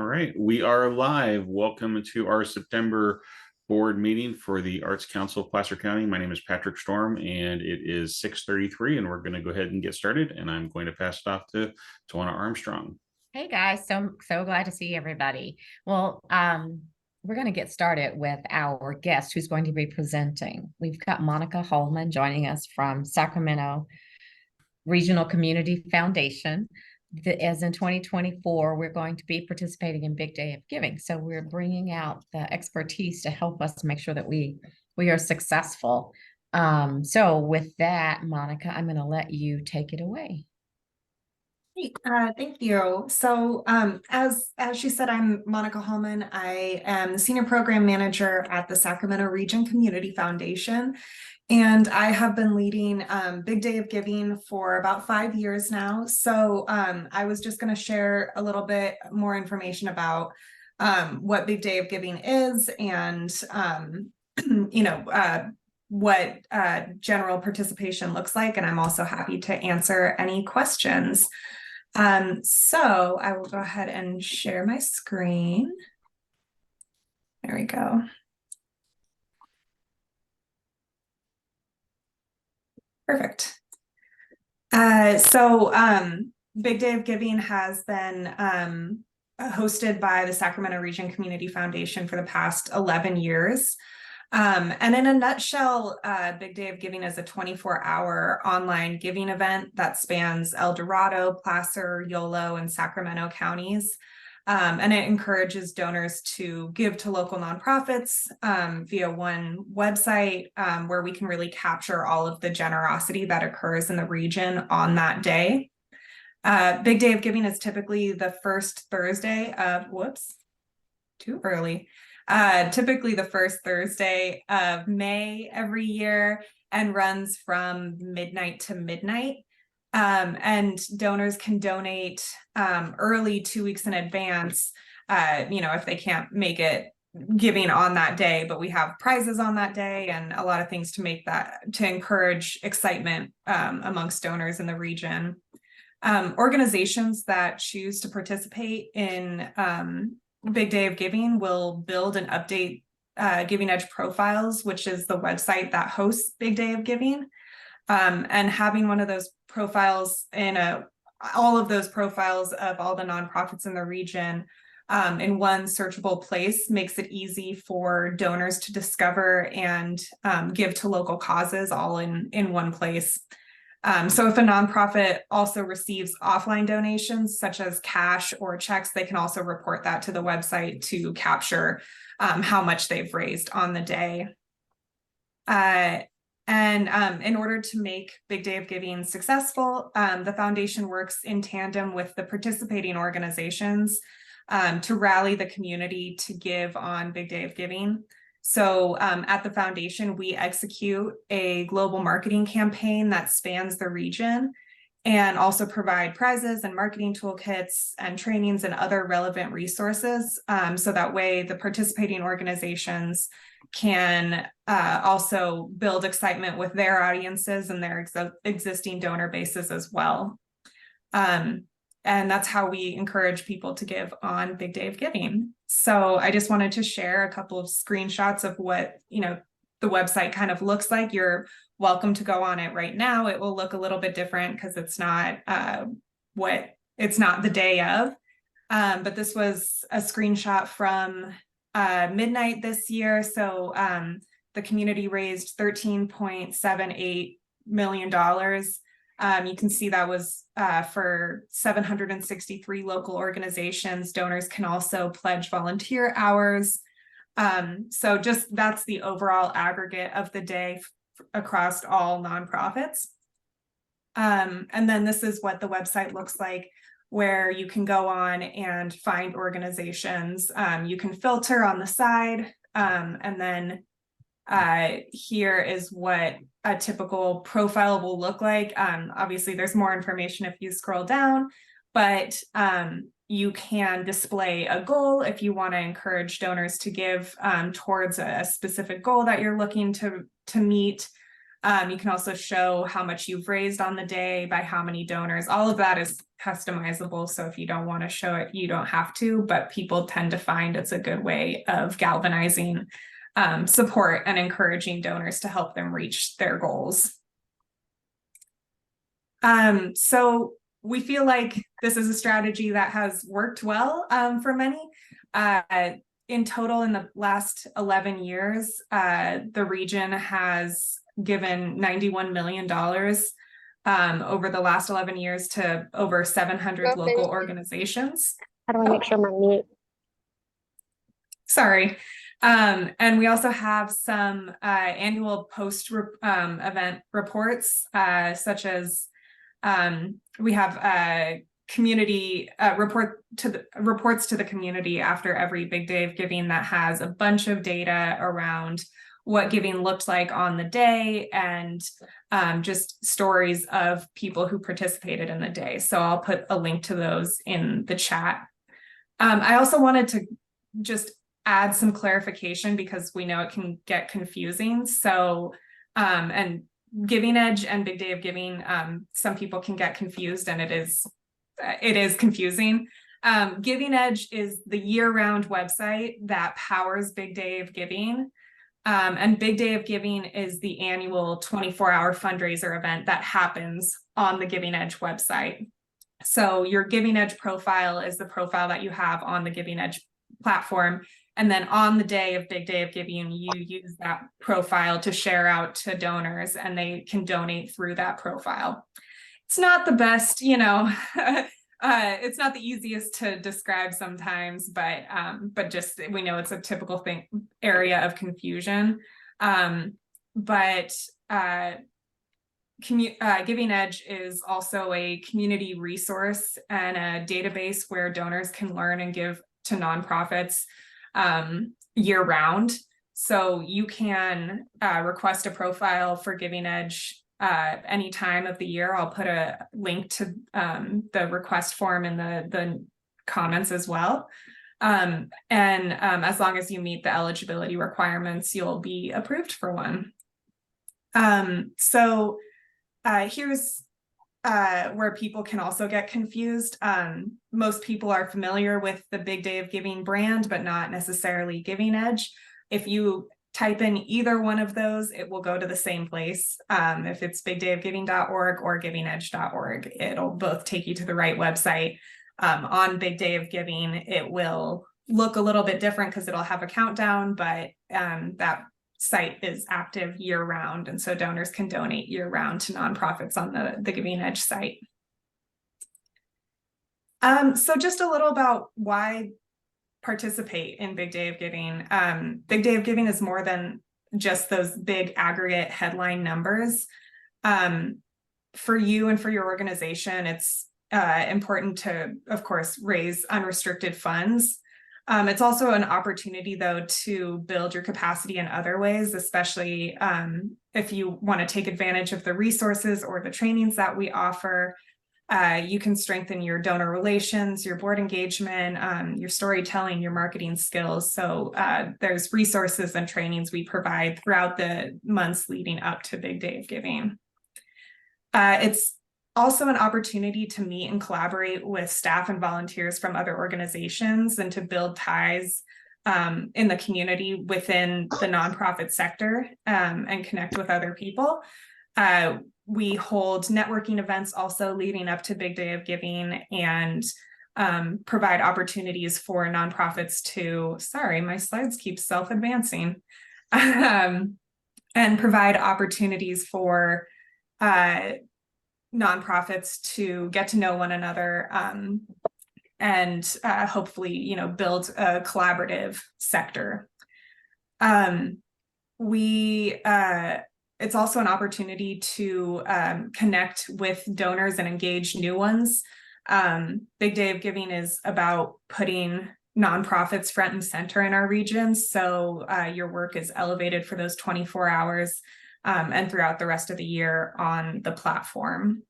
right, we are live. Welcome to our September board meeting for the Arts Council of Placer County. My name is Patrick Storm, and it is 6:33, and we're going to go ahead and get started. And I'm going to pass it off to Tawana Armstrong. Hey guys, so glad to see everybody. Well, we're going to get started with our guest who's going to be presenting. We've got Monica Holman joining us from Sacramento Regional Community Foundation. As in 2024, we're going to be participating in Big Day of Giving. So we're bringing out the expertise to help us make sure that we are successful. So with that, Monica, I'm going to let you take it away. Thank you. So as she said, I'm Monica Holman. I am the Senior Program Manager at the Sacramento Region Community Foundation. And I have been leading Big Day of Giving for about 5 years now. So I was just going to share a little bit more information about what Big Day of Giving is and, what general participation looks like. And I'm also happy to answer any questions. So I will go ahead and share my screen. There we go. Perfect. Big Day of Giving has been hosted by the Sacramento Region Community Foundation for the past 11 years. And in a nutshell, Big Day of Giving is a 24-hour online giving event that spans El Dorado, Placer, Yolo, and Sacramento counties. And it encourages donors to give to local nonprofits via one website where we can really capture all of the generosity that occurs in the region on that day. Big Day of Giving is typically the first Thursday of, too early. Typically the first Thursday of May every year and runs from midnight to midnight. And donors can donate early 2 weeks in advance, if they can't make it giving on that day, but we have prizes on that day and a lot of things to encourage excitement amongst donors in the region. Organizations that choose to participate in Big Day of Giving will build and update Giving Edge profiles, which is the website that hosts Big Day of Giving. And having one of those profiles all of those profiles of all the nonprofits in the region in one searchable place makes it easy for donors to discover and give to local causes all in one place. So if a nonprofit also receives offline donations, such as cash or checks, they can also report that to the website to capture how much they've raised on the day. In order to make Big Day of Giving successful, the foundation works in tandem with the participating organizations to rally the community to give on Big Day of Giving. So at the foundation, we execute a global marketing campaign that spans the region and also provide prizes and marketing toolkits and trainings and other relevant resources. So that way the participating organizations can also build excitement with their audiences and their existing donor bases as well. And that's how we encourage people to give on Big Day of Giving. So I just wanted to share a couple of screenshots of what, the website kind of looks like. You're welcome to go on it right now. It will look a little bit different because it's not it's not the day of. But this was a screenshot from midnight this year. So the community raised $13.78 million. You can see that was for 763 local organizations. Donors can also pledge volunteer hours. So that's the overall aggregate of the day across all nonprofits. And then this is what the website looks like, where you can go on and find organizations. You can filter on the side, and then here is what a typical profile will look like. Obviously, there's more information if you scroll down, but you can display a goal if you want to encourage donors to give towards a specific goal that you're looking to meet. You can also show how much you've raised on the day by how many donors. All of that is customizable. So if you don't want to show it, you don't have to, but people tend to find it's a good way of galvanizing support and encouraging donors to help them reach their goals. So we feel like this is a strategy that has worked well for many. In total, in the last 11 years, the region has given $91 million over the last 11 years to over 700 local organizations. How do I make sure my mute? Sorry. And we also have some annual post event reports, such as we have community reports to the community after every big day of giving that has a bunch of data around what giving looked like on the day and just stories of people who participated in the day. So I'll put a link to those in the chat. I also wanted to just add some clarification because we know it can get confusing. So, and Giving Edge and Big Day of Giving, some people can get confused, and it is confusing. Giving Edge is the year-round website that powers Big Day of Giving. And Big Day of Giving is the annual 24-hour fundraiser event that happens on the Giving Edge website. So your Giving Edge profile is the profile that you have on the Giving Edge platform. And then on the day of Big Day of Giving, you use that profile to share out to donors, and they can donate through that profile. It's not the best, you know, it's not the easiest to describe sometimes, but just we know it's a typical area of confusion. Giving Edge is also a community resource and a database where donors can learn and give to nonprofits year round. So you can request a profile for Giving Edge any time of the year. I'll put a link to the request form in the comments as well. As long as you meet the eligibility requirements, you'll be approved for one. Here's where people can also get confused. Most people are familiar with the Big Day of Giving brand, but not necessarily Giving Edge. If you type in either one of those, it will go to the same place. If it's bigdayofgiving.org or givingedge.org, it'll both take you to the right website. On Big Day of Giving, it will look a little bit different because it'll have a countdown, but that site is active year round. And so donors can donate year round to nonprofits on the Giving Edge site. So just a little about why participate in Big Day of Giving. Big Day of Giving is more than just those big aggregate headline numbers. For you and for your organization, it's important to, of course, raise unrestricted funds. It's also an opportunity, though, to build your capacity in other ways, especially if you want to take advantage of the resources or the trainings that we offer. You can strengthen your donor relations, your board engagement, your storytelling, your marketing skills. So there's resources and trainings we provide throughout the months leading up to Big Day of Giving. It's also an opportunity to meet and collaborate with staff and volunteers from other organizations and to build ties in the community within the nonprofit sector and connect with other people. We hold networking events also leading up to Big Day of Giving and provide opportunities for nonprofits to, sorry, my slides keep self-advancing, and provide opportunities for nonprofits to get to know one another and hopefully, you know, build a collaborative sector. It's also an opportunity to connect with donors and engage new ones. Big Day of Giving is about putting nonprofits front and center in our region. So your work is elevated for those 24 hours and throughout the rest of the year on the platform.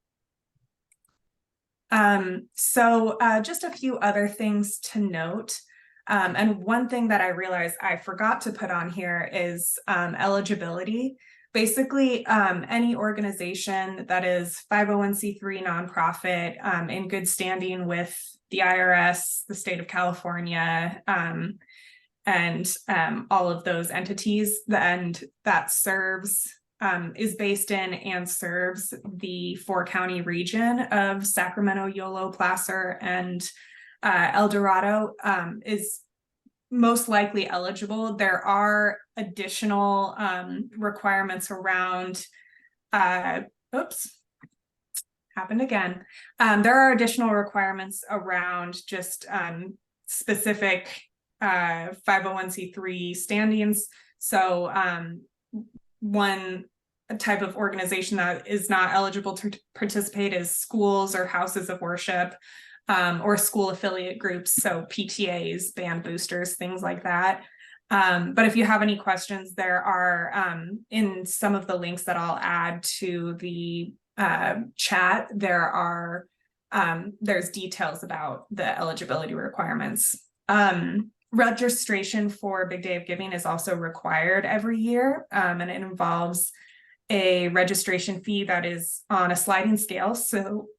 Just a few other things to note. And one thing that I realized I forgot to put on here is eligibility. Basically, any organization that is 501c3 nonprofit, in good standing with the IRS, the state of California, and all of those entities, and that serves, is based in and serves the 4-county region of Sacramento, Yolo, Placer, and El Dorado, is most likely eligible. There are additional requirements around, oops, happened again. There are additional requirements around just specific 501c3 standings. So one type of organization that is not eligible to participate is schools or houses of worship, or school affiliate groups, so PTAs, band boosters, things like that. But if you have any questions, there are, in some of the links that I'll add to the chat, there's details about the eligibility requirements. Registration for Big Day of Giving is also required every year, and it involves a registration fee that is on a sliding scale. So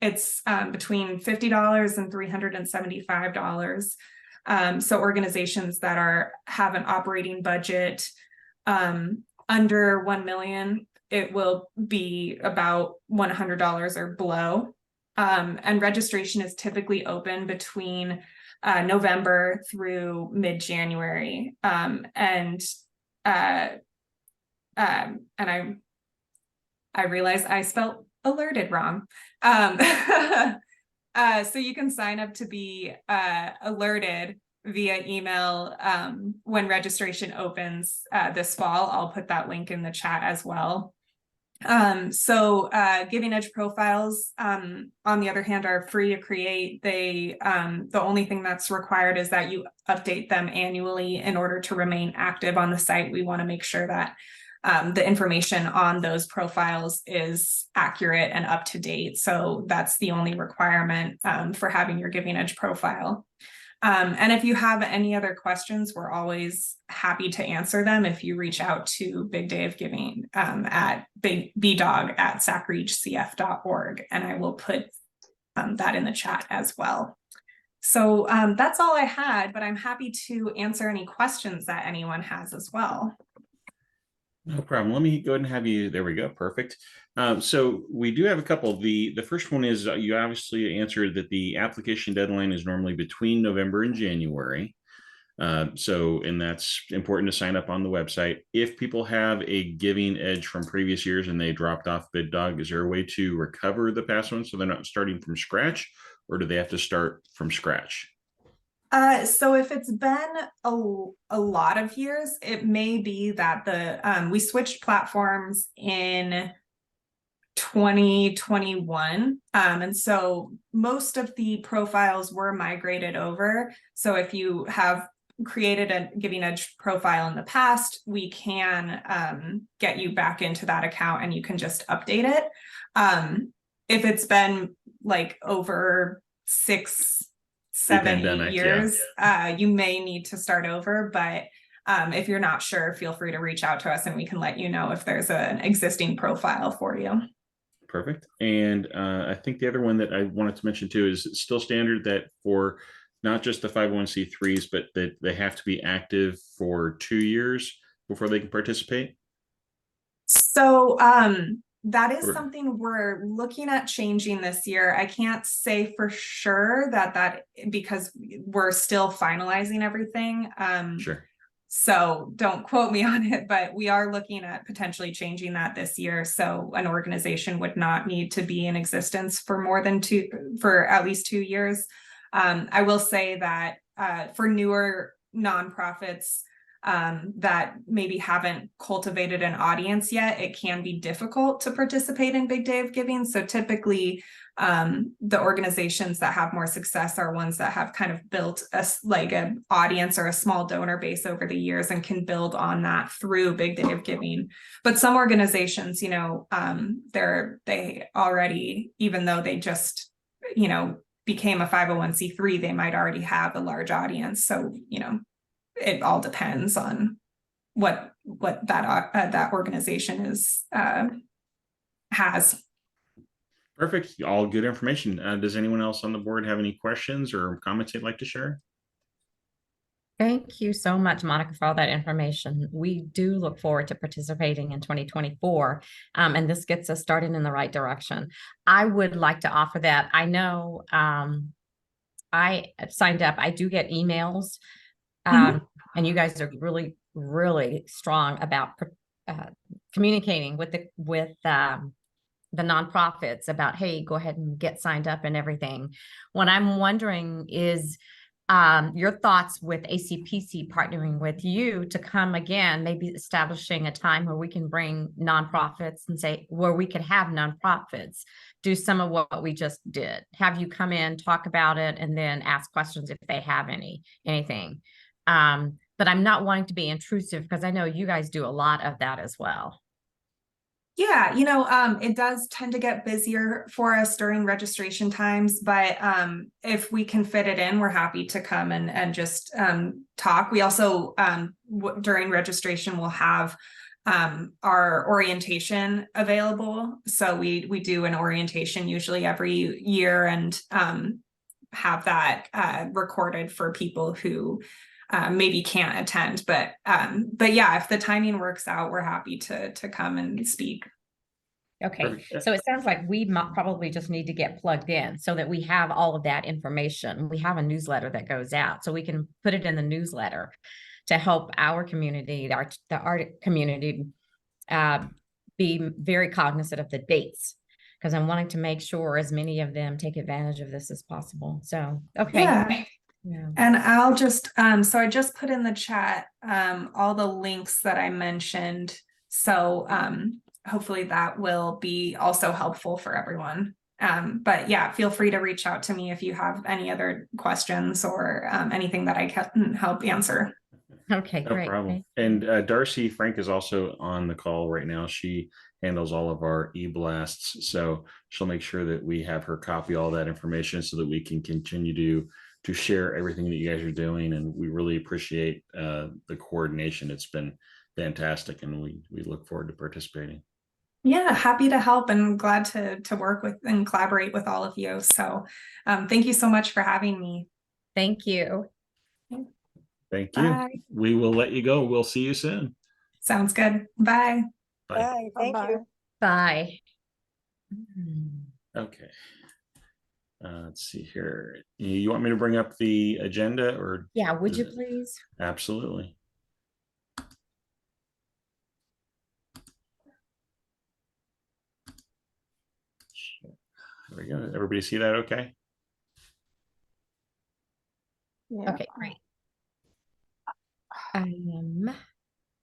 it's between $50 and $375. So organizations that have an operating budget under 1 million, it will be about $100 or below. And registration is typically open between November through mid-January. And I realized I spelled alerted wrong. So you can sign up to be alerted via email when registration opens this fall. I'll put that link in the chat as well. So Giving Edge profiles, on the other hand, are free to create. The only thing that's required is that you update them annually in order to remain active on the site. We want to make sure that the information on those profiles is accurate and up to date. So that's the only requirement for having your Giving Edge profile. And if you have any other questions, we're always happy to answer them if you reach out to Big Day of Giving at bdog@sacregcf.org, and I will put that in the chat as well. So that's all I had, but I'm happy to answer any questions that anyone has as well. No problem. Let me go ahead and have you. There we go. Perfect. So we do have a couple. The first one is you obviously answered that the application deadline is normally between November and January. And that's important to sign up on the website. If people have a Giving Edge from previous years and they dropped off BidDog, is there a way to recover the past one so they're not starting from scratch, or do they have to start from scratch? So if it's been a lot of years, it may be that we switched platforms in 2021. And so most of the profiles were migrated over. So if you have created a Giving Edge profile in the past, we can get you back into that account and you can just update it. If it's been like over 6-7 years, you may need to start over, but if you're not sure, feel free to reach out to us and we can let you know if there's an existing profile for you. Perfect. And I think the other one that I wanted to mention too is still standard that for not just the 501c3s, but that they have to be active for 2 years before they can participate. So that is something we're looking at changing this year. I can't say for sure that because we're still finalizing everything. Sure. So don't quote me on it, but we are looking at potentially changing that this year. So an organization would not need to be in existence for for at least 2 years. I will say that for newer nonprofits that maybe haven't cultivated an audience yet, it can be difficult to participate in Big Day of Giving. So typically the organizations that have more success are ones that have kind of built an audience or a small donor base over the years and can build on that through Big Day of Giving. But some organizations, they already, even though they just, became a 501c3, they might already have a large audience. So, it all depends on what what that organization is has. Perfect. All good information. Does anyone else on the board have any questions or comments they'd like to share? Thank you so much, Monica, for all that information. We do look forward to participating in 2024, and this gets us started in the right direction. I would like to offer that. I know I signed up. I do get emails, and you guys are really, really strong about communicating with the nonprofits about, hey, go ahead and get signed up and everything. What I'm wondering is your thoughts with ACPC partnering with you to come again, maybe establishing a time where we can bring nonprofits and say, where we could have nonprofits do some of what we just did. Have you come in, talk about it, and then ask questions if they have anything. But I'm not wanting to be intrusive because I know you guys do a lot of that as well. Yeah, it does tend to get busier for us during registration times, but if we can fit it in, we're happy to come and just talk. We also, during registration, we'll have our orientation available. So we do an orientation usually every year and have that recorded for people who maybe can't attend, but yeah, if the timing works out, we're happy to come and speak. Okay, Perfect. so it sounds like we might probably just need to get plugged in so that we have all of that information. We have a newsletter that goes out, so we can put it in the newsletter to help our community, the art community, be very cognizant of the dates, because I'm wanting to make sure as many of them take advantage of this as possible. So, okay. Yeah. And I'll just, so I just put in the chat all the links that I mentioned. So hopefully that will be also helpful for everyone. But yeah, feel free to reach out to me if you have any other questions or anything that I can help answer. Okay, No great. problem. And Darcy Frank is also on the call right now. She handles all of our e-blasts. So she'll make sure that we have her copy all that information so that we can continue to share everything that you guys are doing. And we really appreciate the coordination. It's been fantastic, and we look forward to participating. Yeah, happy to help and glad to work with and collaborate with all of you. So thank you so much for having me. Thank you. Thank you. Bye. We will let you go. We'll see you soon. Sounds good. Bye. Bye. Bye. Thank you. Bye. Okay. Let's see here. You want me to bring up the agenda, or? Yeah, would you please? Absolutely. There we go. Everybody see that okay? Yeah. Okay, great.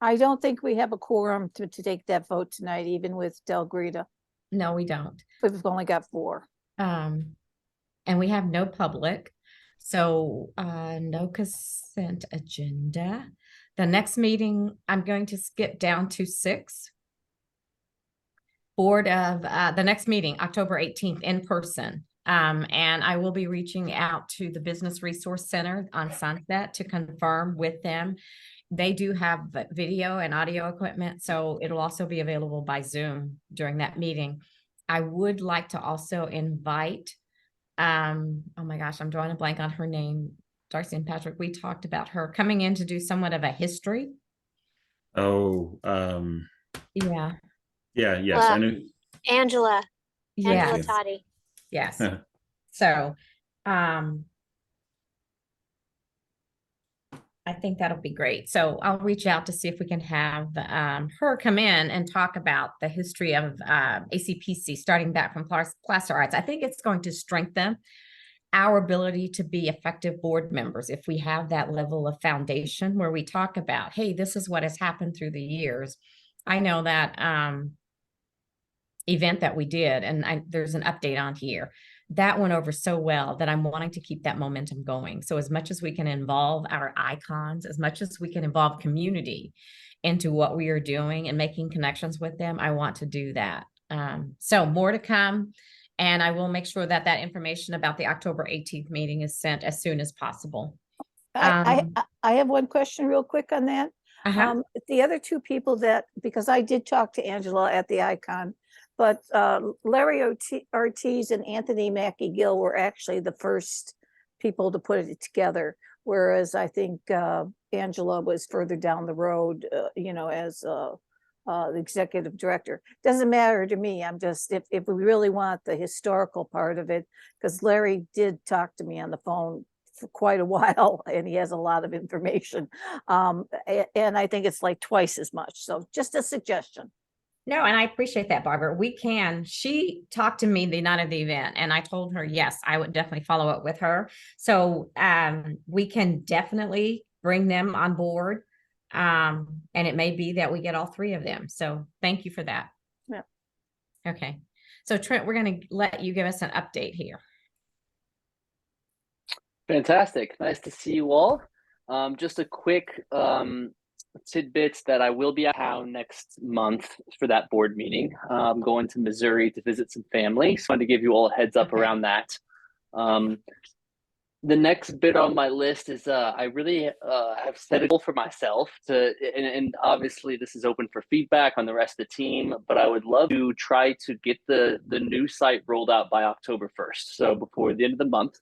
I don't think we have a quorum to take that vote tonight, even with Del Greta. No, we don't. We've only got 4. And we have no public, so no consent agenda. The next meeting, I'm going to skip down to 6. Board of the next meeting, October 18th, in person. And I will be reaching out to the Business Resource Center on Sunset to confirm with them. They do have video and audio equipment, so it'll also be available by Zoom during that meeting. I would like to also invite, oh my gosh, I'm drawing a blank on her name. Darcy and Patrick, we talked about her coming in to do somewhat of a history. Oh, yeah. Yeah, yes, I knew. Angela Yes. Toddy. Yes. So, I think that'll be great. So I'll reach out to see if we can have her come in and talk about the history of ACPC, starting back from plaster arts. I think it's going to strengthen our ability to be effective board members if we have that level of foundation where we talk about, hey, this is what has happened through the years. I know that event that we did, and there's an update on here. That went over so well that I'm wanting to keep that momentum going. So as much as we can involve our icons, as much as we can involve community into what we are doing and making connections with them, I want to do that. So more to come. And I will make sure that that information about the October 18th meeting is sent as soon as possible. I have one question real quick on that. Uh-huh. The other two people that, because I did talk to Angela at the Icon, but Larry Ortiz and Anthony Mackie Gill were actually the first people to put it together. Whereas I think Angela was further down the road, as the executive director. Doesn't matter to me. I'm just, if we really want the historical part of it, because Larry did talk to me on the phone for quite a while and he has a lot of information. And I think it's like twice as much. So just a suggestion. No, and I appreciate that, Barbara. She talked to me the night of the event and I told her, yes, I would definitely follow up with her. So we can definitely bring them on board. And it may be that we get all three of them. So thank you for that. Yeah. Okay. So Trent, we're going to let you give us an update here. Fantastic. Nice to see you all. Just a quick tidbits that I will be out of town next month for that board meeting. I'm going to Missouri to visit some family. So I wanted to give you all a heads up around that. The next bit on my list is I really have set a goal for myself to, and obviously this is open for feedback on the rest of the team, but I would love to try to get the new site rolled out by October 1st. So before the end of the month.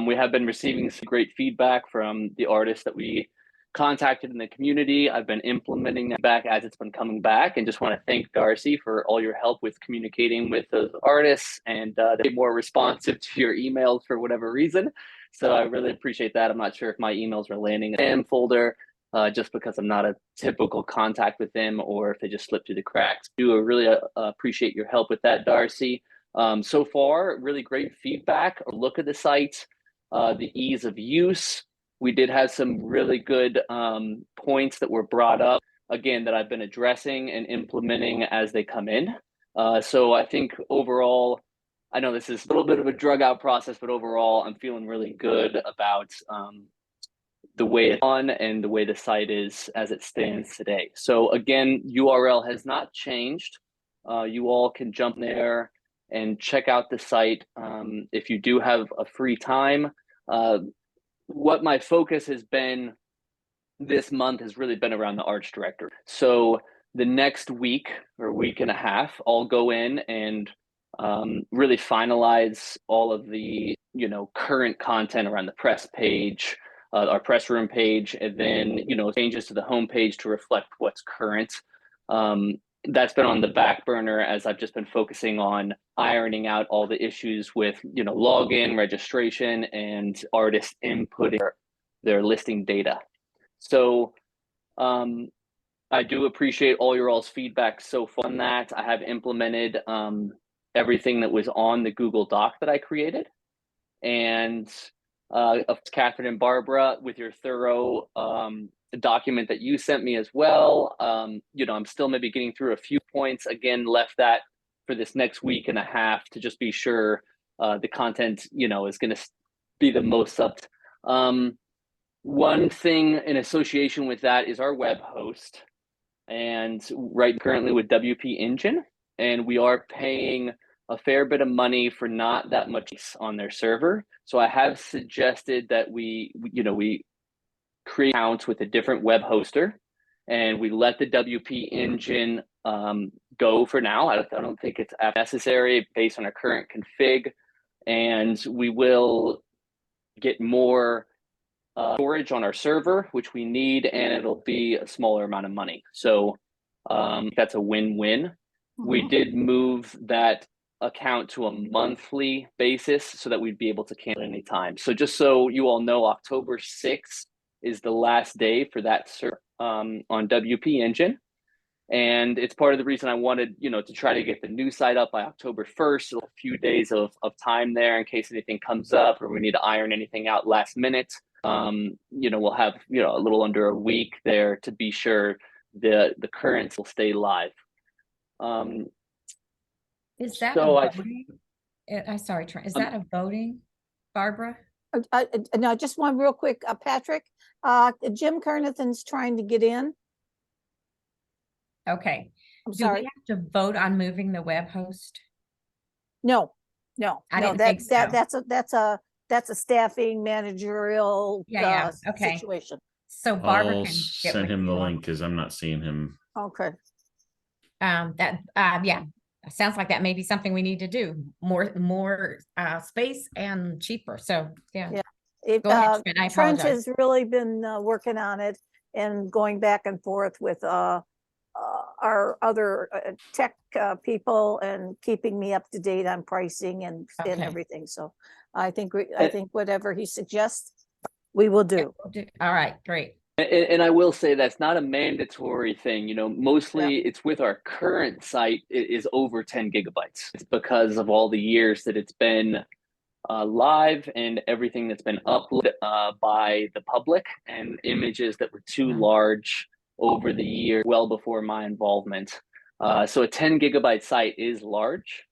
We have been receiving some great feedback from the artists that we contacted in the community. I've been implementing that back as it's been coming back, and just want to thank Darcy for all your help with communicating with those artists, and they're more responsive to your emails for whatever reason. So I really appreciate that. I'm not sure if my emails are landing in the spam folder just because I'm not a typical contact with them, or if they just slip through the cracks. I do really appreciate your help with that, Darcy. So far, really great feedback. A look at the site, the ease of use. We did have some really good points that were brought up, again, that I've been addressing and implementing as they come in. So I think overall, I know this is a little bit of a drug out process, but overall, I'm feeling really good about the way it's on and the way the site is as it stands today. So again, URL has not changed. You all can jump there and check out the site if you do have a free time. What my focus has been this month has really been around the arts director. So the next week or week and a half, I'll go in and really finalize all of the current content around the press page, our press room page, and then changes to the homepage to reflect what's current. That's been on the back burner as I've just been focusing on ironing out all the issues with login, registration, and artist inputting their listing data. So I do appreciate all your all's feedback so far on that. I have implemented everything that was on the Google Doc that I created, and Catherine and Barbara, with your thorough document that you sent me as well. I'm still maybe getting through a few points. Again, left that for this next week and a half to just be sure the content is going to be the most up. One thing in association with that is our web host, and currently with WP Engine, and we are paying a fair bit of money for not that much on their server. So I have suggested that we create accounts with a different web hoster, and we let the WP Engine go for now. I don't think it's necessary based on our current config, and we will get more storage on our server, which we need, and it'll be a smaller amount of money. So that's a win-win. Mm-hmm. We did move that account to a monthly basis so that we'd be able to cancel any time. So just so you all know, October 6th is the last day for that server on WP Engine. And it's part of the reason I wanted, to try to get the new site up by October 1st. So a few days of time there in case anything comes up or we need to iron anything out last minute. We'll have, a little under a week there to be sure the currents will stay live. Is that so I'm sorry, Trent, is that a voting, Barbara? No, just one real quick, Patrick. Jim Carnathan's trying to get in. Okay. I'm Do sorry. we have to vote on moving the web host? No. I didn't think so. That's a staffing managerial Okay. situation. So Barbara I'll can get send with him the you on- link because I'm not seeing him. Okay. Yeah, sounds like that may be something we need to do. More space and cheaper. So yeah. Yeah. It, Go ahead, Schmidt, I Trent apologize. has really been working on it and going back and forth with our other tech people and keeping me up to date on pricing and Okay. everything. So I think whatever he suggests, we will do. All right, great. And I will say that's not a mandatory thing. You know, mostly it's with our current site, it is over 10 gigabytes. It's because of all the years that it's been live and everything that's been uploaded by the public and images that were too large over the year, well before my involvement. So a 10 gigabyte site is large.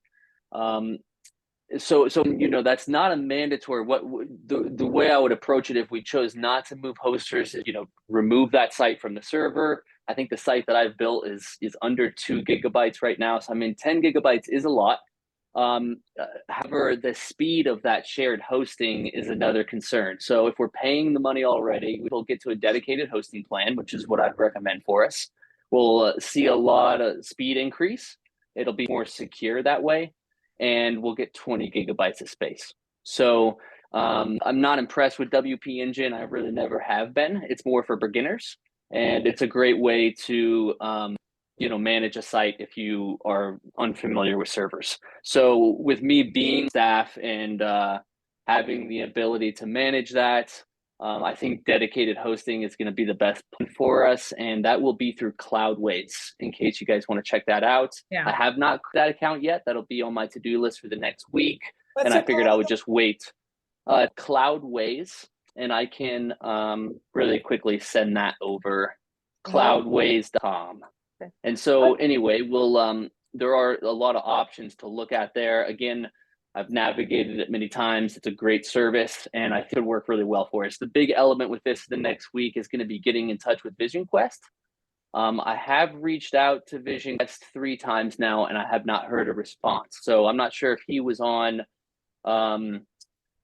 So you know, that's not a mandatory. What the way I would approach it if we chose not to move hosters is, you know, remove that site from the server. I think the site that I've built is under 2 gigabytes right now. So I mean, 10 gigabytes is a lot. However, the speed of that shared hosting is another concern. So if we're paying the money already, we'll get to a dedicated hosting plan, which is what I'd recommend for us. We'll see a lot of speed increase. It'll be more secure that way, and we'll get 20 gigabytes of space. So I'm not impressed with WP Engine. I really never have been. It's more for beginners, and it's a great way to you know, manage a site if you are unfamiliar with servers. So with me being staff and having the ability to manage that, I think dedicated hosting is going to be the best for us, and that will be through Cloudways, in case you guys want to check that out. Yeah. I have not that account yet. That'll be on my to-do list for the next week, and I figured I would just wait. Cloudways, and I can really quickly send that over. Cloudways.com. Okay. And so anyway, we'll there are a lot of options to look at there. Again, I've navigated it many times. It's a great service, and I think it'll work really well for us. The big element with this the next week is going to be getting in touch with Vision Quest. I have reached out to Vision Quest 3 times now, and I have not heard a response. So I'm not sure if he was on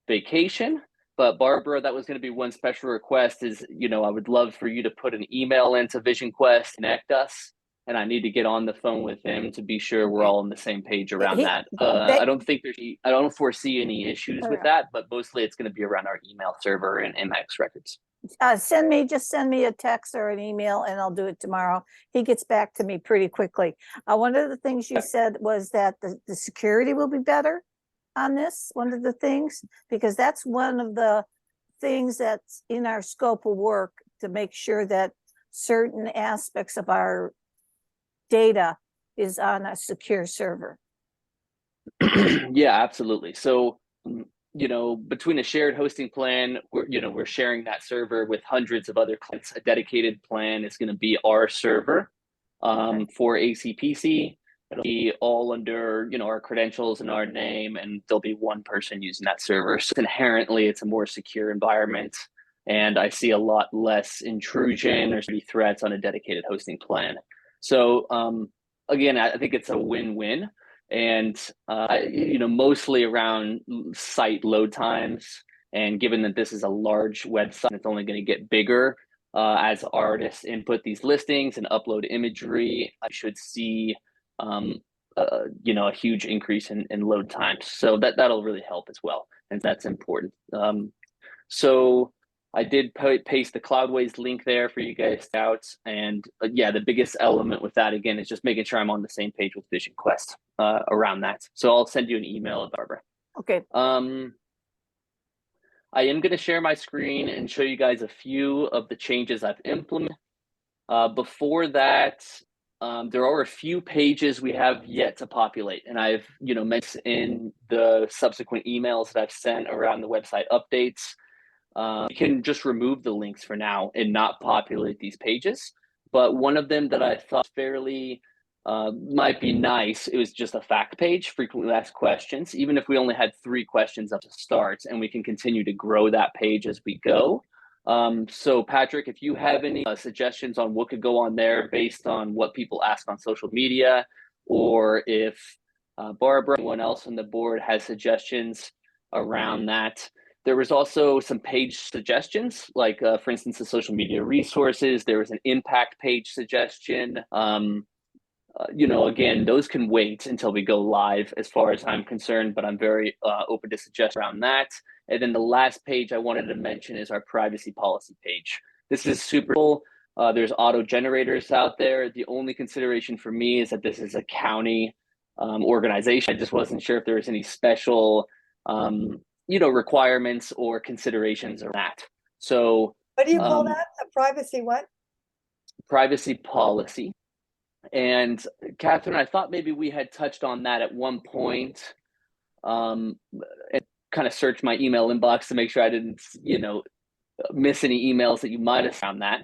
vacation. But Barbara, that was going to be one special request is, you know, I would love for you to put an email into Vision Quest, connect us, and I need to get on the phone with him to be sure we're all on the same page around that. I don't foresee any issues with that, but mostly it's going to be around our email server and MX records. Send me a text or an email and I'll do it tomorrow. He gets back to me pretty quickly. One of the things you said was that the security will be better on this, one of the things, because that's one of the things that's in our scope of work, to make sure that certain aspects of our data is on a secure server. Yeah, absolutely. So, you know, between a shared hosting plan, we're sharing that server with hundreds of other clients. A dedicated plan is going to be our server for ACPC. It'll be all under, you know, our credentials and our name, and there'll be one person using that server. So inherently, it's a more secure environment, and I see a lot less intrusion or threats on a dedicated hosting plan. So again, I think it's a win-win, and you know, mostly around site load times. And given that this is a large website, it's only going to get bigger as artists input these listings and upload imagery. I should see you know, a huge increase in load times. So that'll really help as well, and that's important. So I did paste the Cloudways link there for you guys out, and yeah, the biggest element with that again is just making sure I'm on the same page with Vision Quest around that. So I'll send you an email, Barbara. Okay. I am going to share my screen and show you guys a few of the changes I've implemented. Before that, there are a few pages we have yet to populate, and I've, you know, mentioned in the subsequent emails that I've sent around the website updates. You can just remove the links for now and not populate these pages. But one of them that I thought fairly might be nice, it was just a fact page, frequently asked questions, even if we only had 3 questions up to start, and we can continue to grow that page as we go. So Patrick, if you have any suggestions on what could go on there based on what people ask on social media, or if Barbara or anyone else on the board has suggestions around that, There was also some page suggestions, like for instance, the social media resources. There was an impact page suggestion. Again, those can wait until we go live as far as I'm concerned, but I'm very open to suggest around that. And then the last page I wanted to mention is our privacy policy page. This is super cool. There's auto generators out there. The only consideration for me is that this is a county organization. I just wasn't sure if there was any special, requirements or considerations around that. So What do you call that? A privacy what? Privacy policy. And Catherine, I thought maybe we had touched on that at one point, and kind of searched my email inbox to make sure I didn't, miss any emails that you might have found that.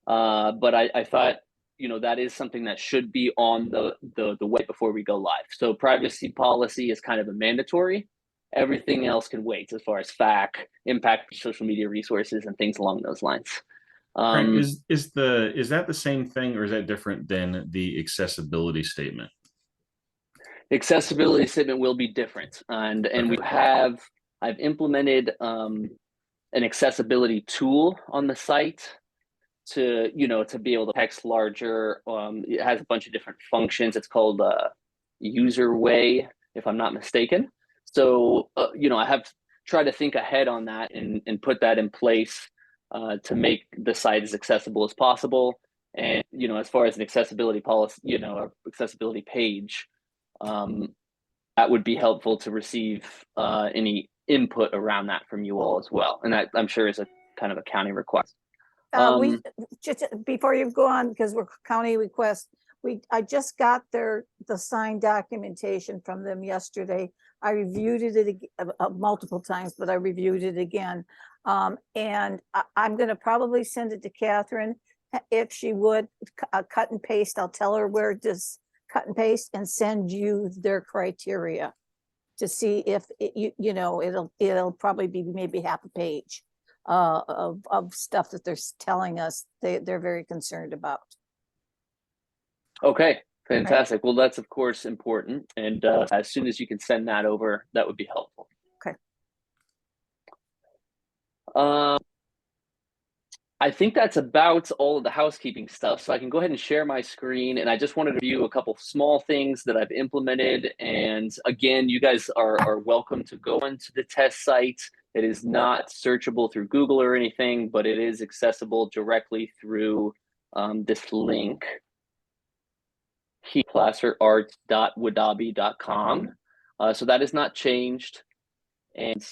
But I thought, that is something that should be on the web before we go live. So privacy policy is kind of a mandatory. Everything else can wait as far as FAQ, impact social media resources, and things along those lines. Is that the same thing, or is that different than the accessibility statement? Accessibility statement will be different, and Okay. I've implemented an accessibility tool on the site to be able to text larger. It has a bunch of different functions. It's called User Way, if I'm not mistaken. So I have tried to think ahead on that and put that in place to make the site as accessible as possible. And as far as an accessibility policy, accessibility page, that would be helpful to receive any input around that from you all as well. And that, I'm sure, is a kind of a county request. We just, before you go on, because we're county request, I just got the signed documentation from them yesterday. I reviewed it multiple times, but I reviewed it again. And I'm going to probably send it to Catherine. If she would cut and paste, I'll tell her where to cut and paste and send you their criteria to see if it'll probably be maybe half a page of stuff that they're telling us they're very concerned about. Okay, fantastic. Right. Well, that's of course important. And as soon as you can send that over, that would be helpful. Okay. I think that's about all of the housekeeping stuff. So I can go ahead and share my screen. And I just wanted to review a couple small things that I've implemented. And again, you guys are welcome to go into the test site. It is not searchable through Google or anything, but it is accessible directly through this link. placerarts.wadabi.com. So that is not changed. And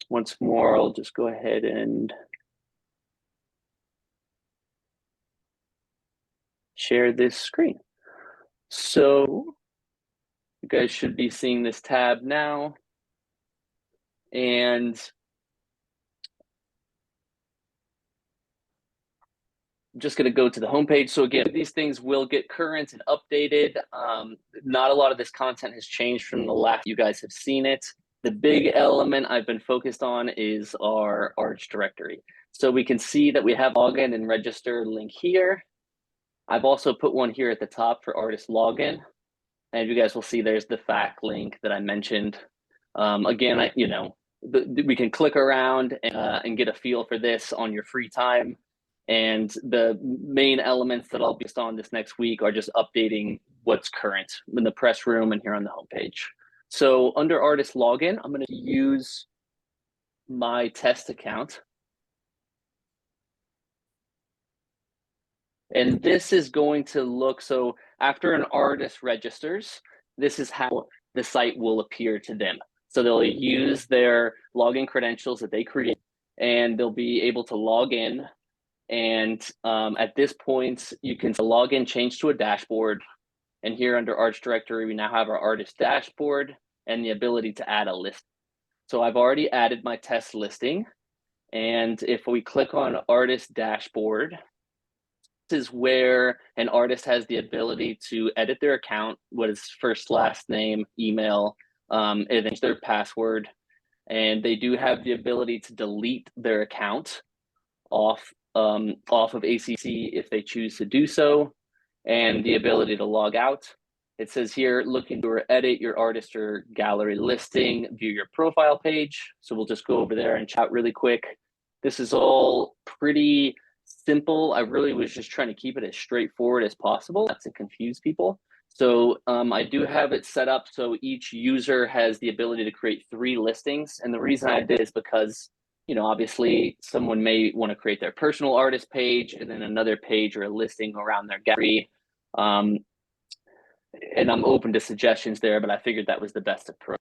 once more, I'll just go ahead and share this screen. So you guys should be seeing this tab now. And I'm just going to go to the homepage. So again, these things will get current and updated. Not a lot of this content has changed from the last you guys have seen it. The big element I've been focused on is our Arch directory. So we can see that we have login and register link here. I've also put one here at the top for artist login. And you guys will see there's the FAQ link that I mentioned. Again, we can click around and get a feel for this on your free time. And the main elements that I'll be on this next week are just updating what's current in the press room and here on the homepage. So under artist login, I'm going to use my test account. And this is going to look, so after an artist registers, this is how the site will appear to them. So they'll use their login credentials that they create, and they'll be able to log in. And at this point, you can log in, change to a dashboard. And here under Arch Directory, we now have our artist dashboard and the ability to add a list. So I've already added my test listing. And if we click on artist dashboard, this is where an artist has the ability to edit their account, what is first, last name, email, and then their password. And they do have the ability to delete their account off of ACPC if they choose to do so, and the ability to log out. It says here, looking to edit your artist or gallery listing, view your profile page. So we'll just go over there and chat really quick. This is all pretty simple. I really was just trying to keep it as straightforward as possible, not to confuse people. So I do have it set up so each user has the ability to create 3 listings. And the reason I did is because, you know, obviously someone may want to create their personal artist page and then another page or a listing around their gallery. And I'm open to suggestions there, but I figured that was the best approach.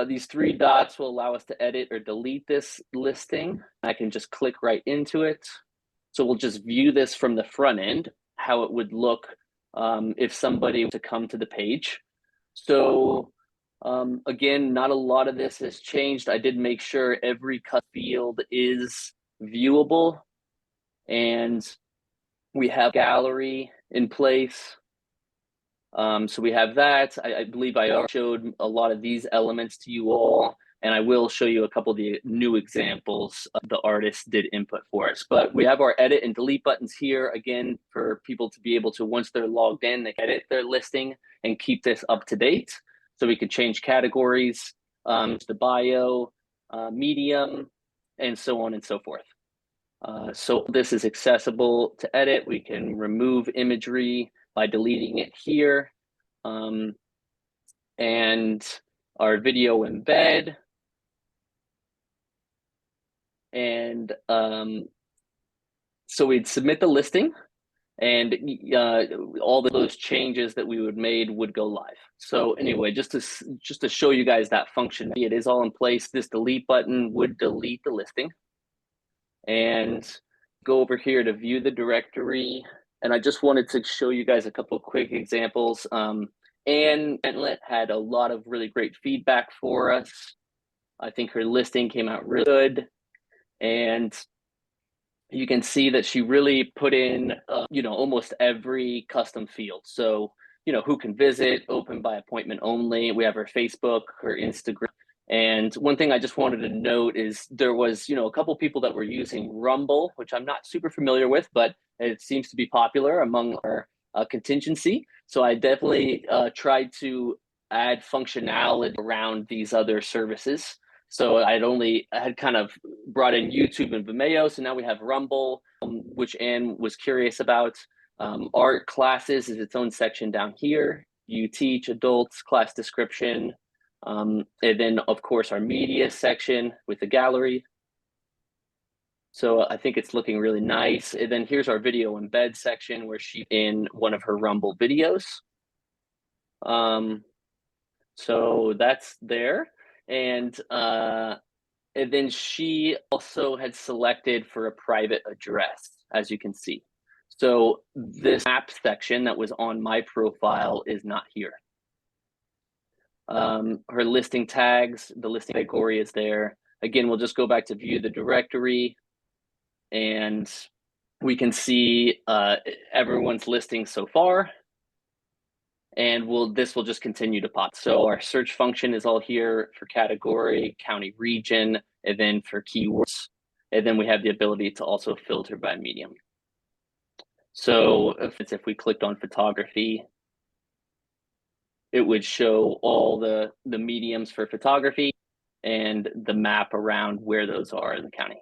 These 3 dots will allow us to edit or delete this listing. I can just click right into it. So we'll just view this from the front end, how it would look if somebody were to come to the page. So again, not a lot of this has changed. I did make sure every cut field is viewable, and we have gallery in place. So we have that. I believe I already showed a lot of these elements to you all, and I will show you a couple of the new examples the artists did input for us. But we have our edit and delete buttons here, again, for people to be able to, once they're logged in, they can edit their listing and keep this up to date. So we could change categories, the bio, medium, and so on and so forth. So this is accessible to edit. We can remove imagery by deleting it here. And our video embed. And so we'd submit the listing, and all those changes that we would made would go live. So anyway, just to show you guys that function, it is all in place. This delete button would delete the listing. And go over here to view the directory. And I just wanted to show you guys a couple of quick examples. Anne Bentlet had a lot of really great feedback for us. I think her listing came out really good. And you can see that she really put in, you know, almost every custom field. So, you know, who can visit, open by appointment only. We have her Facebook, her Instagram. And one thing I just wanted to note is there was, you know, a couple people that were using Rumble, which I'm not super familiar with, but it seems to be popular among our contingency. So I definitely tried to add functionality around these other services. So I had kind of brought in YouTube and Vimeo. So now we have Rumble, which Anne was curious about. Art classes is its own section down here. You teach adults, class description. And then, of course, our media section with the gallery. So I think it's looking really nice. And then here's our video embed section where she's in one of her Rumble videos. So that's there. And then she also had selected for a private address, as you can see. So this map section that was on my profile is not here. Her listing tags, the listing category is there. Again, we'll just go back to view the directory, and we can see everyone's listing so far. And this will just continue to pop. So our search function is all here for category, county, region, and then for keywords. And then we have the ability to also filter by medium. So if we clicked on photography, it would show all the mediums for photography and the map around where those are in the county.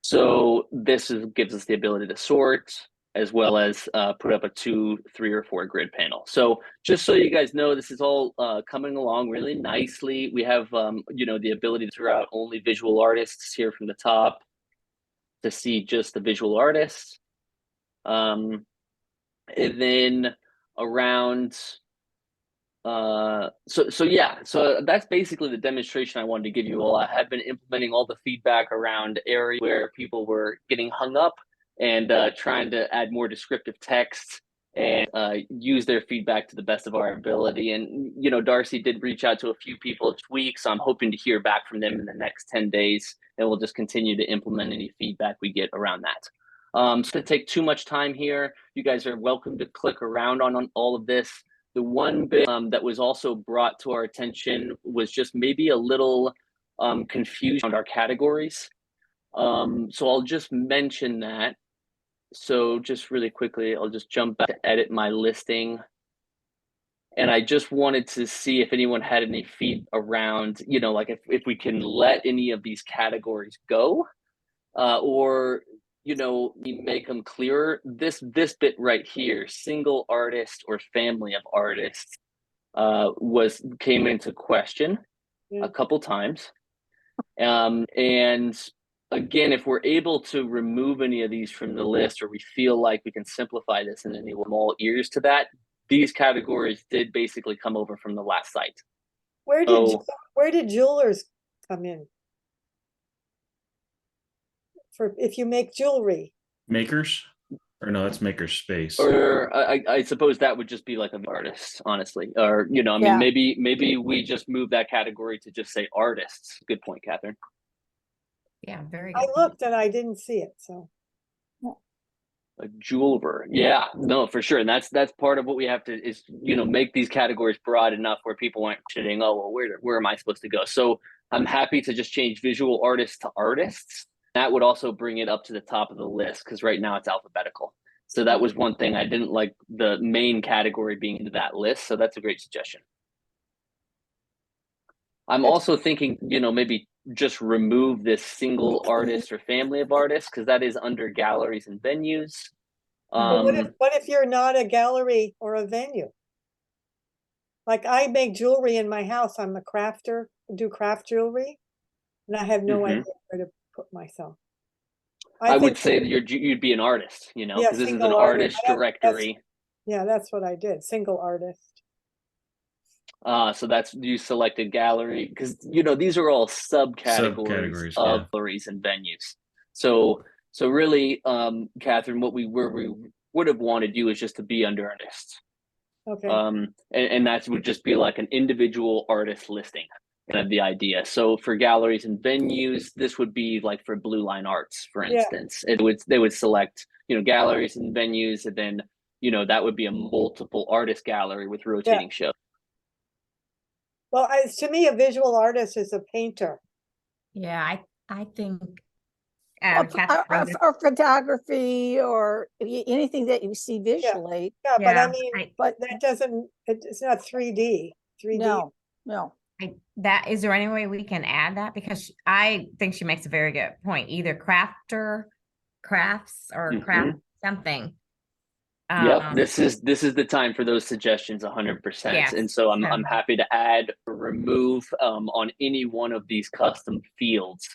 So this gives us the ability to sort, as well as put up a 2, 3, or 4 grid panel. So just so you guys know, this is all coming along really nicely. We have you know, the ability to throw out only visual artists here from the top to see just the visual artists. And then around so that's basically the demonstration I wanted to give you all. I have been implementing all the feedback around areas where people were getting hung up, and trying to add more descriptive text and use their feedback to the best of our ability. And, you know, Darcy did reach out to a few people this week, so I'm hoping to hear back from them in the next 10 days, and we'll just continue to implement any feedback we get around that. So to take too much time here, you guys are welcome to click around on all of this. The one bit that was also brought to our attention was just maybe a little confusion around our categories. So I'll just mention that. So just really quickly, I'll just jump back to edit my listing. And I just wanted to see if anyone had any feed around, like if we can let any of these categories go, or, we make them clearer. This bit right here, single artist or family of artists, came into question Yeah. a couple times. And again, if we're able to remove any of these from the list, or we feel like we can simplify this and enable all ears to that, these categories did basically come over from the last site. Where did So where did jewelers come in? For if you make jewelry, Makers, or no, that's maker space. or I suppose that would just be like an artist, honestly. Or, I mean, Yeah. maybe we just move that category to just say artists. Good point, Catherine. Yeah, very I good. looked and I didn't see it, so. A jeweler, yeah, no, for sure. And that's part of what we have to is, make these categories broad enough where people aren't shitting, oh, well, where am I supposed to go? So I'm happy to just change visual artists to artists. That would also bring it up to the top of the list, because right now it's alphabetical. So that was one thing I didn't like, the main category being into that list. So that's a great suggestion. I'm also thinking, maybe just remove this single artist or family of artists, because that is under galleries and venues. But what if you're not a gallery or a venue? Like I make jewelry in my house. I'm a crafter, do craft jewelry, and I have no idea where to put myself. I would think say that you'd be an artist, Yeah, because this is an single artist. artist That's- directory. Yeah, that's what I did. Single artist. So that's, you selected gallery, because these are all subcategories Subcategories, of yeah. galleries and venues. So really, Catherine, what we would have wanted you is just to be under artists. Okay. And that would just be like an individual artist listing, kind of the idea. So for galleries and venues, this would be like for Blue Line Arts, for Yeah. instance. They would select, galleries and venues, and then, that would be a multiple artist gallery with rotating shows. Well, to me, a visual artist is a painter. Yeah, I think Or, Catherine, or photography or anything that you see visually. Yeah, but I Yeah, mean, but that doesn't, it's not 3D. 3D. No. that is there any way we can add that? Because I think she makes a very good point. Either crafter, crafts, or craft something. Yep, this is the time for those suggestions, 100%. Yes, And so I'm happy to add or remove on any one of these custom fields.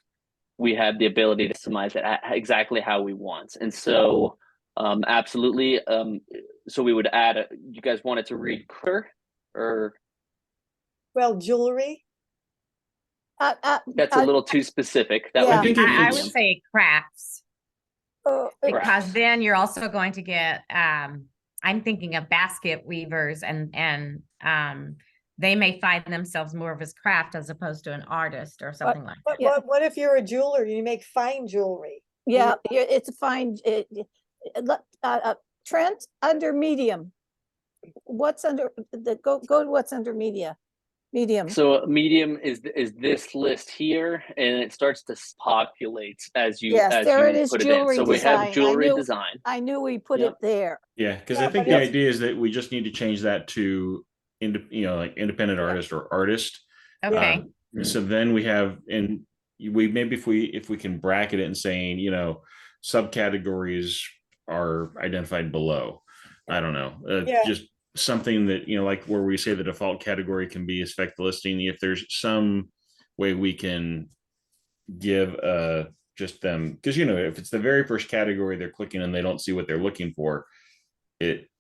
We have the ability to customize it exactly how we want. And so absolutely. So we would add you guys wanted to read clear, or Well, jewelry. that's a little too specific. That Yeah. would be I medium. would say crafts, because Crafts. then you're also going to get I'm thinking of basket weavers, and they may find themselves more of as craft as opposed to an artist or something like that. But what if you're a jeweler? You make fine jewelry. Yeah, it's a fine. Trent, under medium. What's under the go to what's under medium. So medium is this list here, and it starts to populate as you there it is, put it in. jewelry So we have design. jewelry design. I knew we put Yep. it there. Yeah, because Yeah, I think but the it's- idea is that we just need to change that to like independent artist or artist. Okay. So then we have, and we maybe if we can bracket it and saying, subcategories are identified below. I don't know, just something that, like where we say the default category can be affect the listing. If there's some way we can give just them, because if it's the very first category they're clicking and they don't see what they're looking for,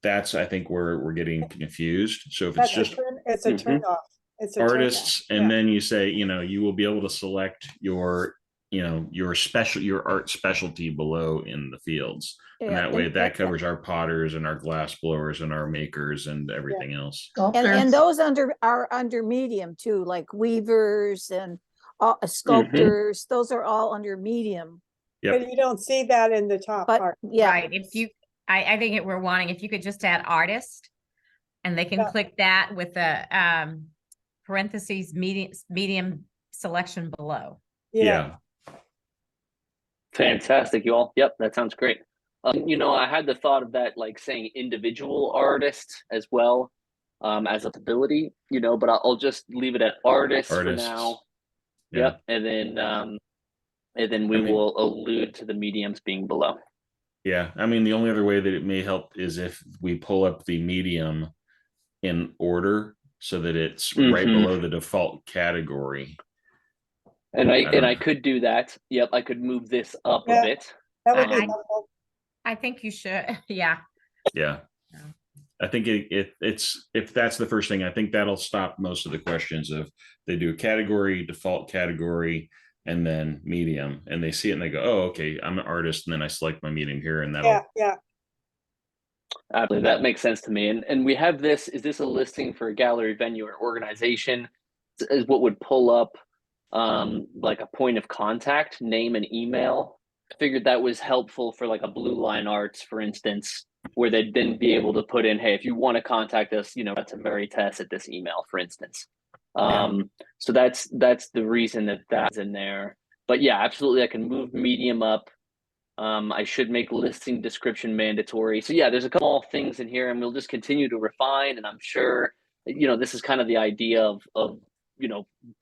that's I think where we're getting confused. So if it's just it's a turn off. It's a artists, turn off. and then you say, you will be able to select your art specialty below in the fields. And that way that covers our potters and our glass blowers and our makers and everything else. And those are under medium too, like weavers and sculptors. Those are all under medium. Yep. But you don't see that in the top But part. yeah, Right. I think we're wanting, if you could just add artist, and they can click that with the parentheses medium selection below. Yeah. Fantastic, you all. Yep, that sounds great. I had the thought of that, like saying individual artist as well, as a possibility, but I'll just leave it at artists for Artists. now. Yeah. Yep. And then we I mean- will allude to the mediums being below. Yeah. I mean, the only other way that it may help is if we pull up the medium in order so that it's right Mhm. below the default category. And I don't I know. could do that. Yep, I could move this up Yeah. a bit. That would be I- helpful. I think you should, yeah. Yeah. Yeah. I think it's if that's the first thing, I think that'll stop most of the questions of they do a category, default category, and then medium, and they see it and they go, oh, okay, I'm an artist, and then I select my medium here, and that'll Yeah. Absolutely, that makes sense to me. And we have this. Is this a listing for a gallery, venue, or organization? Is what would pull up like a point of contact, name and email. I figured that was helpful for like a Blue Line Arts, for instance, where they'd then be able to put in, hey, if you want to contact us, that's a Mary Tess at this email, for instance. So that's the reason that's in there. But yeah, absolutely, I can move medium up. I should make listing description mandatory. So yeah, there's a couple of things in here, and we'll just continue to refine. And I'm sure, this is kind of the idea of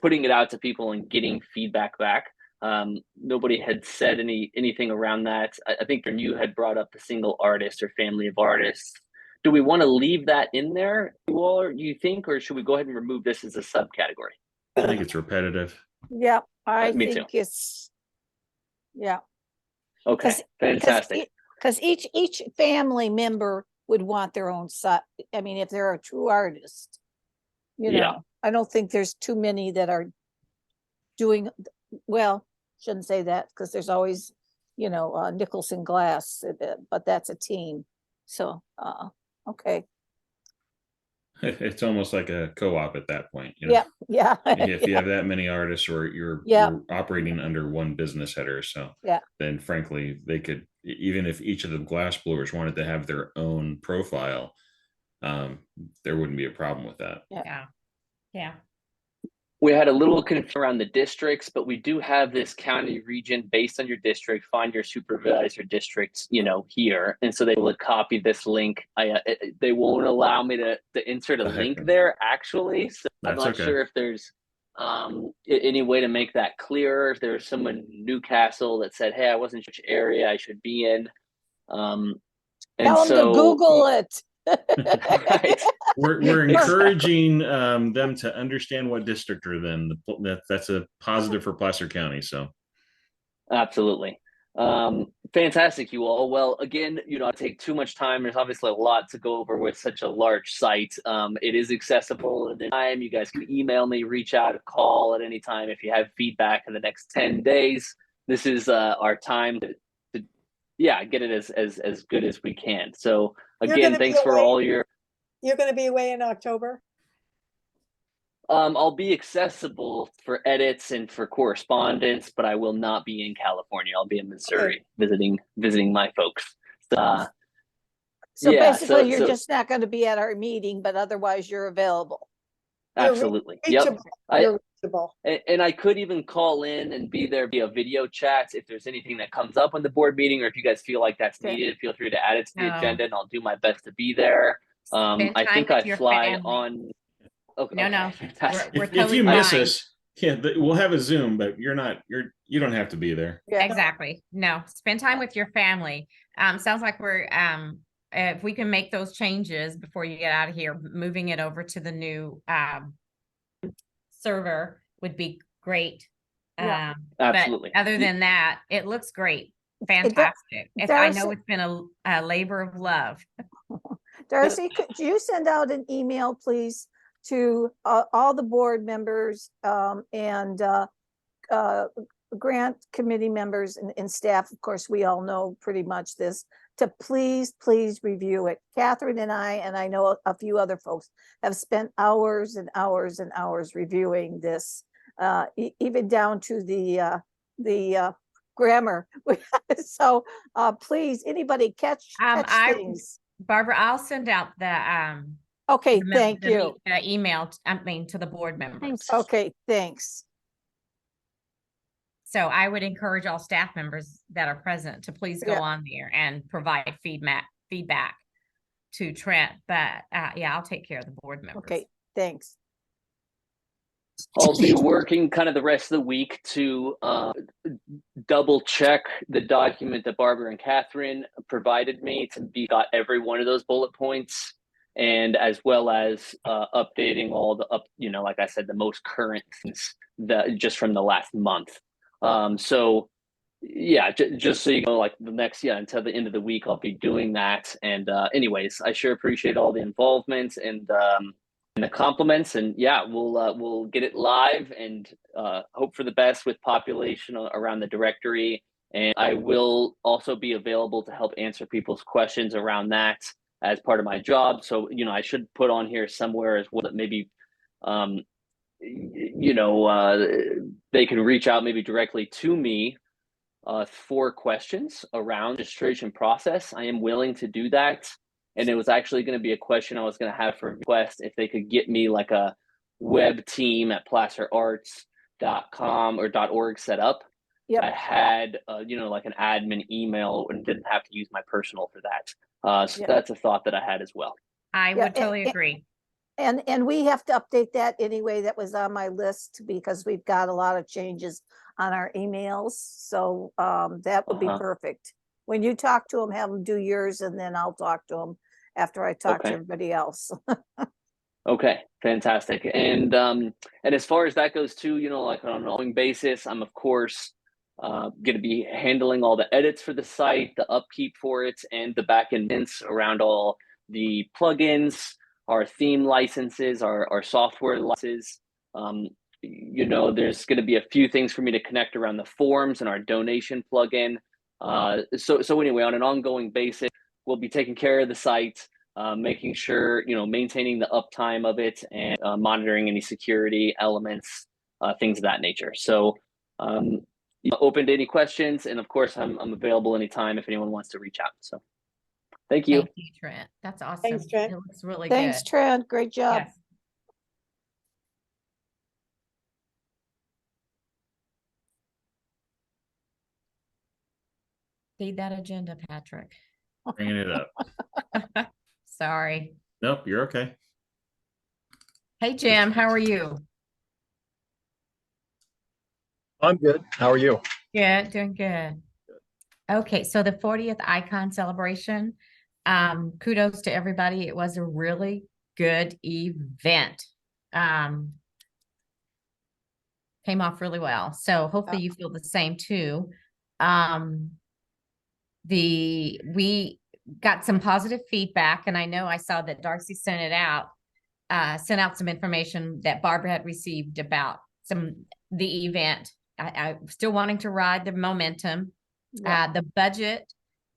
putting it out to people and getting feedback back. Nobody had said anything around that. I think you had brought up the single artist or family of artists. Do we want to leave that in there, you think, or should we go ahead and remove this as a subcategory? I think it's repetitive. Yeah, I Me too. think it's, yeah. Okay, fantastic. Because each family member would want their own side. I mean, if they're a true artist, Yeah. I don't think there's too many that are doing, well, shouldn't say that because there's always, nickels and glass, but that's a team. So, okay. It's almost like a co-op at that point. Yeah, yeah. If you have that many artists, or you're operating under one business header, so Yeah. then frankly, they could, even if each of the glass blowers wanted to have their own profile, there wouldn't be a problem with that. Yeah. We had a little confusion around the districts, but we do have this county region based on your district. Find your supervisor districts, here, and so they will copy this link. They won't allow me to insert a link there, actually. So I'm not sure if there's any way to make that clearer. If there's someone in Newcastle that said, "Hey, I wasn't sure which area I should be in," and Tell them to Google it. Right. We're encouraging them to understand what district they're in. That's a positive for Placer County. So absolutely. Fantastic, you all. Well, again, I take too much time. There's obviously a lot to go over with such a large site. It is accessible at any time. You guys can email me, reach out, call at any time if you have feedback in the next 10 days. This is our time to get it as good as we can. So again, thanks for all your. You're going to be away in October? I'll be accessible for edits and for correspondence, but I will not be in California. I'll be in Missouri visiting my folks. So basically, you're just not going to be at our meeting, but otherwise you're available. Absolutely. You're reachable. And I could even call in and be there via video chats if there's anything that comes up on the board meeting, or if you guys feel like that's needed, feel free to add it to the agenda, and I'll do my best to be there. I think I fly on. Okay, No, we're if totally you miss fine. us, we'll have a Zoom, but you don't have to be there. Yeah. Exactly. No, spend time with your family. Sounds like we're if we can make those changes before you get out of here, moving it over to the new server would be great. Yeah. Absolutely. But other than that, it looks great. Fantastic. I know it's been a labor of love. Darcy, could you send out an email, please, to all the board members and grant committee members and staff? Of course, we all know pretty much this, to please review it. Catherine and I know a few other folks have spent hours and hours and hours reviewing this, even down to the grammar. So please, anybody catch things. Barbara, I'll send out the okay, thank you. Email, to the board members. Okay, thanks. So I would encourage all staff members that are present to please go Yeah. on there and provide feedback to Trent. But yeah, I'll take care of the board members. Okay, thanks. I'll be working kind of the rest of the week to double check the document that Barbara and Catherine provided me to be got every one of those bullet points, and as well as updating all the like I said, the most current things that just from the last month. So yeah, just so you know, like the next until the end of the week, I'll be doing that. And anyways, I sure appreciate all the involvement and the compliments, and yeah, we'll get it live and hope for the best with population around the directory. And I will also be available to help answer people's questions around that as part of my job. So I should put on here somewhere as well that maybe they can reach out maybe directly to me for questions around registration process. I am willing to do that. And it was actually going to be a question I was going to have for request if they could get me like a web team at placerarts.com or .org set up. Yep. I had, like an admin email and didn't have to use my personal for that. So Yeah. that's a thought that I had as well. I would totally agree. And we have to update that anyway. That was on my list because we've got a lot of changes on our emails. So that would be perfect. When you talk to them, have them do yours, and then I'll talk to them after I talk to everybody else. Okay, fantastic. And as far as that goes too, like on an ongoing basis, I'm of course going to be handling all the edits for the site, the upkeep for it, and the backend around all the plugins, our theme licenses, our software licenses. There's going to be a few things for me to connect around the forms and our donation plugin. So anyway, on an ongoing basis, we'll be taking care of the site, making sure, maintaining the uptime of it and monitoring any security elements, things of that nature. So open to any questions. And of course, I'm available anytime if anyone wants to reach out. So thank you. Thank you, Trent. That's awesome. Thanks, Trent. It looks really Thanks, good. Trent. Great job. Yes. Feed that agenda, Patrick. Bringing it up. Sorry. Nope, you're okay. Hey, Jim, how are you? I'm good. How are you? Yeah, doing good. Okay, so the 40th icon celebration. Kudos to everybody. It was a really good event. Came off really well. So hopefully you feel the same too. We got some positive feedback, and I know I saw that Darcy sent out some information that Barbara had received about the event. I'm still wanting to ride the momentum. Yeah. The budget,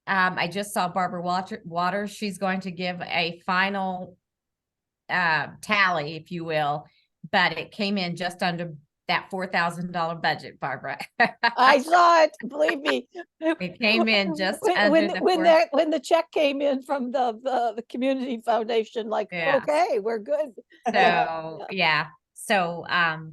I just saw Barbara Waters. She's going to give a final tally, if you will, but it came in just under that $4,000 budget, Barbara. I saw it. Believe me. It came in just when the check came in from the community foundation, like, Yeah. okay, we're good. So yeah. So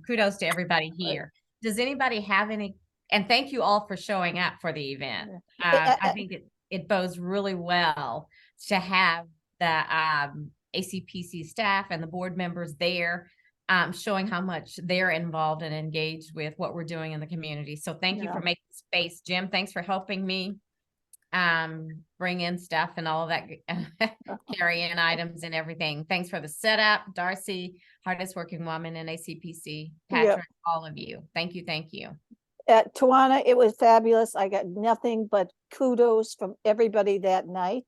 kudos to everybody here. Does anybody have any? And thank you all for showing up for the event. I think it bodes really well to have the ACPC staff and the board members there, showing how much they're involved and engaged with what we're doing in the community. So thank you for making space. Jim, thanks for helping me bring in stuff and all of that, carry in items and everything. Thanks for the setup, Darcy, hardest working woman in ACPC, Patrick, all of you. Thank you. Thank you. At Tawana, it was fabulous. I got nothing but kudos from everybody that night.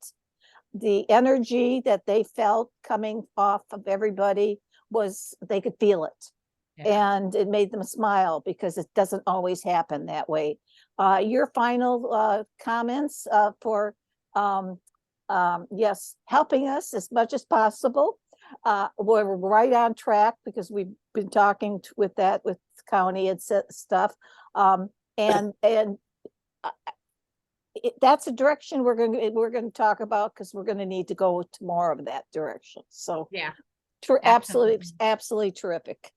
The energy that they felt coming off of everybody was, they could feel it. Yeah. And it made them smile because it doesn't always happen that way. Your final comments for yes, helping us as much as possible. We're right on track because we've been talking with county and stuff. That's a direction we're going to talk about because we're going to need to go to more of that direction. So yeah, absolutely terrific.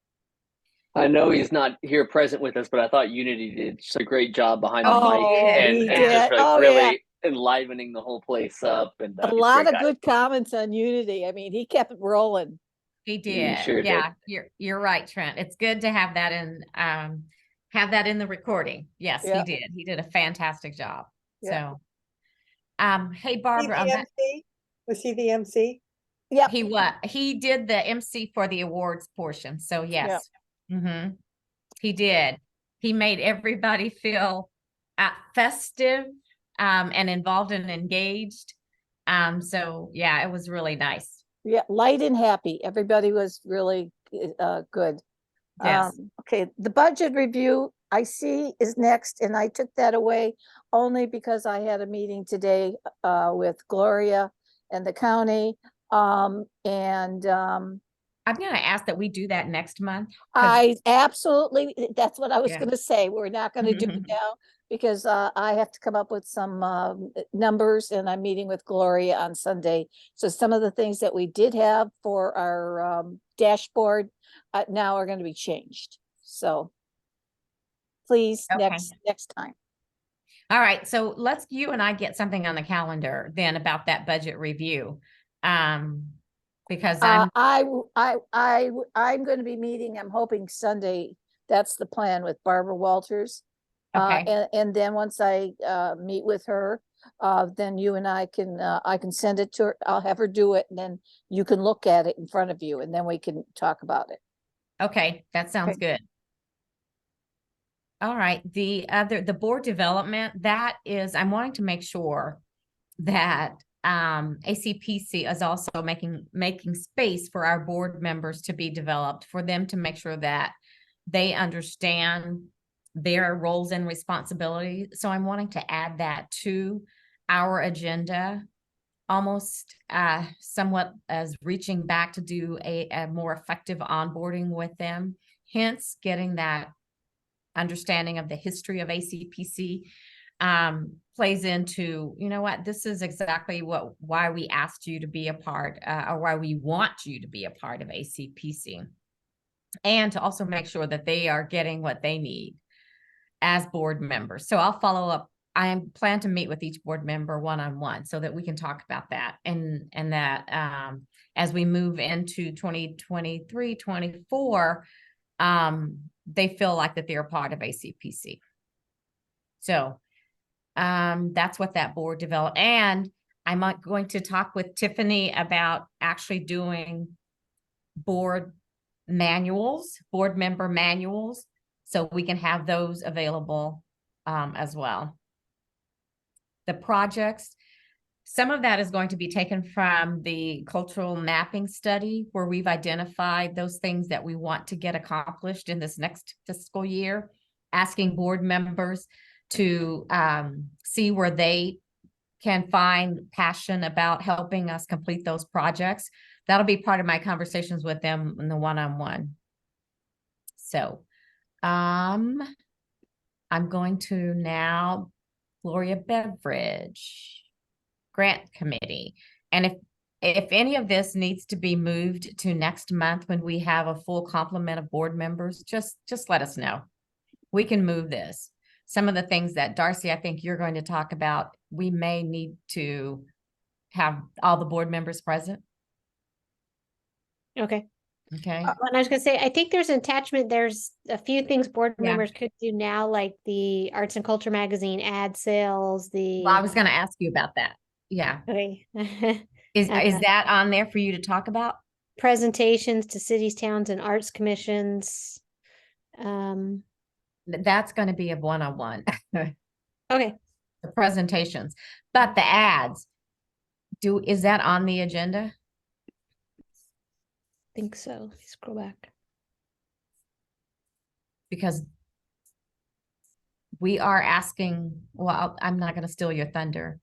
I know he's not here present with us, but I thought Unity did just a great job behind the Oh, mic he did. and, he and Yeah. just did. like Oh, really yeah. enlivening the whole place up. And A he's lot great of guy. good comments on Unity. I mean, he kept it rolling. He He did. sure did. Yeah, you're right, Trent. It's good to have that in the recording. Yes, Yeah. he did. He did a fantastic job. Yeah. So, hey He Barbara, on the that, MC? Was he the MC? Yeah. he did the MC for the awards portion. So yes. He did. He made everybody feel festive and involved and engaged. So yeah, it was really nice. Yeah. Light and happy. Everybody was really good. Yes. Okay, the budget review I see is next, and I took that away only because I had a meeting today with Gloria and the county. I'm going to ask that we do that next month. I absolutely, that's what I was Yeah. going to say. We're not going to do it now because I have to come up with some numbers, and I'm meeting with Gloria on Sunday. So some of the things that we did have for our dashboard now are going to be changed. So please, Okay. next time. All right. So you and I get something on the calendar then about that budget review. Because I'm going to be meeting, I'm hoping Sunday, that's the plan, with Barbara Walters. okay. And then once I meet with her, then you and I can send it to her. I'll have her do it, and then you can look at it in front of you, and then we can talk about it. Okay. That sounds good. All right. The board development, I'm wanting to make sure that ACPC is also making space for our board members to be developed, for them to make sure that they understand their roles and responsibilities. So I'm wanting to add that to our agenda, almost somewhat as reaching back to do a more effective onboarding with them, hence getting that understanding of the history of ACPC. Plays into, you know what, this is exactly why we asked you to be a part, or why we want you to be a part of ACPC, and to also make sure that they are getting what they need as board members. So I'll follow up. I plan to meet with each board member one-on-one so that we can talk about that, and that as we move into 2023, 24, they feel like that they're a part of ACPC. So that's what that board developed. And I'm going to talk with Tiffany about actually doing board member manuals, so we can have those available as well. The projects, some of that is going to be taken from the cultural mapping study, where we've identified those things that we want to get accomplished in this next fiscal year, asking board members to see where they can find passion about helping us complete those projects. That'll be part of my conversations with them in the one-on-one. So I'm going to now Gloria Beveridge, grant committee. And if any of this needs to be moved to next month when we have a full complement of board members, just let us know. We can move this. Some of the things that Darcy, I think you're going to talk about, we may need to have all the board members present. Okay. Okay. And I was gonna say, I think there's an attachment. There's a few things board Yeah. members could do now, like the Arts and Culture magazine ad sales, Well, I was going to ask you about that. Yeah. Okay. Is that on there for you to talk about? Presentations to cities, towns, and arts commissions. That's going to be a one-on-one. Okay. The presentations, but the ads, is that on the agenda? Think so. Scroll back. Because we are asking, well, I'm not going to steal your thunder.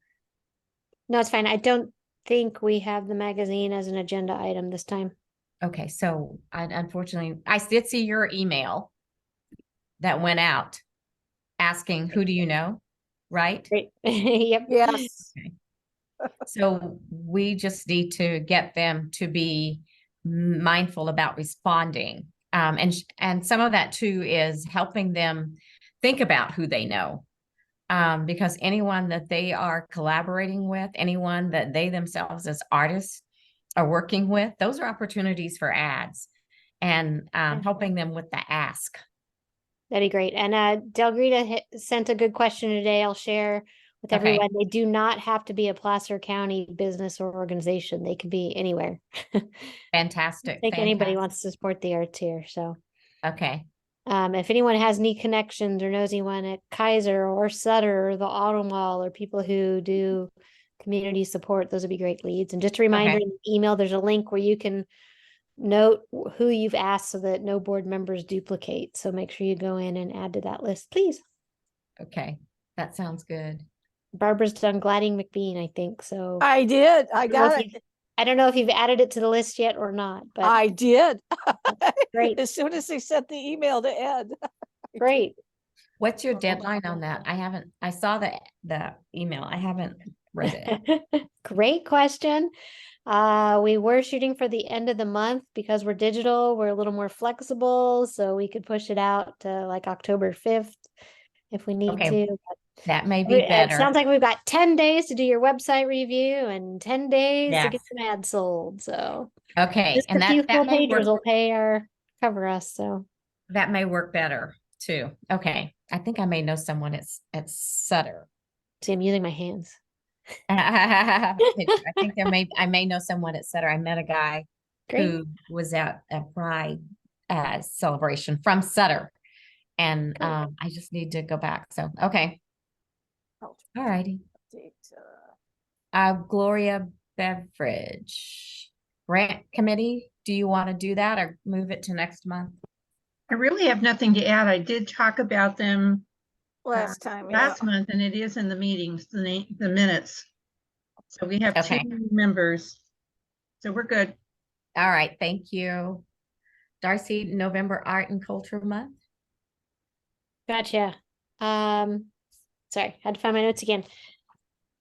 No, it's fine. I don't think we have the magazine as an agenda item this time. Okay, so unfortunately, I did see your email that went out asking, who do you know, right? Great. Yep. Yes. Okay. So we just need to get them to be mindful about responding And some of that too is helping them think about who they know. Because anyone that they are collaborating with, anyone that they themselves as artists are working with, those are opportunities for ads, and helping them with the ask. That'd be great. And Del Greta sent a good question today. I'll share with Okay. everyone. They do not have to be a Placer County business or organization. They can be anywhere. Fantastic. I think anybody fantastic. wants to support the arts here. So Okay. if anyone has any connections or knows anyone at Kaiser or Sutter or the Auto Mall or people who do community support, those would be great leads. And just a reminder, Okay. in the email, there's a link where you can note who you've asked so that no board members duplicate. So make sure you go in and add to that list, please. Okay. That sounds good. Barbara's done Gladding McBean, I think. So I did. I I don't know got if it. you've- I don't know if you've added it to the list yet or not, but I did. great. As soon as they sent the email to Ed. Great. What's your deadline on that? I saw the email. I haven't read it. Great question. We were shooting for the end of the month because we're digital. We're a little more flexible, so we could push it out to like October 5th if we need Okay. to. That may be It better. sounds like we've got 10 days to do your website review and 10 days to get Yes. some ads sold. So Okay. just And a few that full may pages will work. cover us. So That may work better too. Okay. I think I may know someone at Sutter. see, I'm using my hands. I think I may know someone at Sutter. I met a guy Great. who was at a Pride celebration from Sutter. And Great. I just need to go back. So okay. All righty. Gloria Beveridge. Grant committee. Do you want to do that or move it to next month? I really have nothing to add. I did talk about them Last time, yeah. last month, and it is in the meetings, the minutes. So we have Okay. 2 members. So we're good. All right. Thank you. Darcy, November Art and Culture Month. Gotcha. Sorry, had to find my notes again.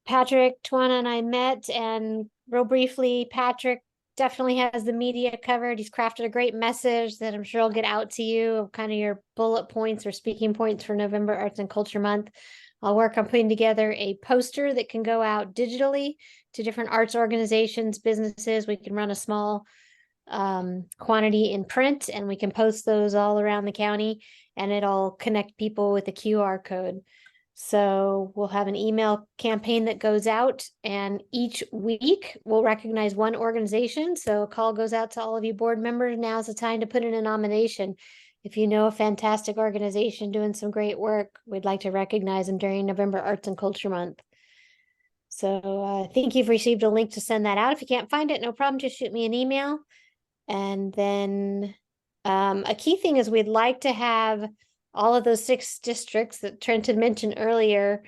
Patrick, Twana, and I met, and real briefly, Patrick definitely has the media covered. He's crafted a great message that I'm sure will get out to you of kind of your bullet points or speaking points for November Arts and Culture Month. I'll work on putting together a poster that can go out digitally to different arts organizations, businesses. We can run a small quantity in print, and we can post those all around the county, and it'll connect people with a QR code. So we'll have an email campaign that goes out, and each week we'll recognize one organization. So a call goes out to all of you board members. Now's the time to put in a nomination. If you know a fantastic organization doing some great work, we'd like to recognize them during November Arts and Culture Month. So I think you've received a link to send that out. If you can't find it, no problem, just shoot me an email. And then a key thing is we'd like to have all of those 6 districts that Trent had mentioned earlier.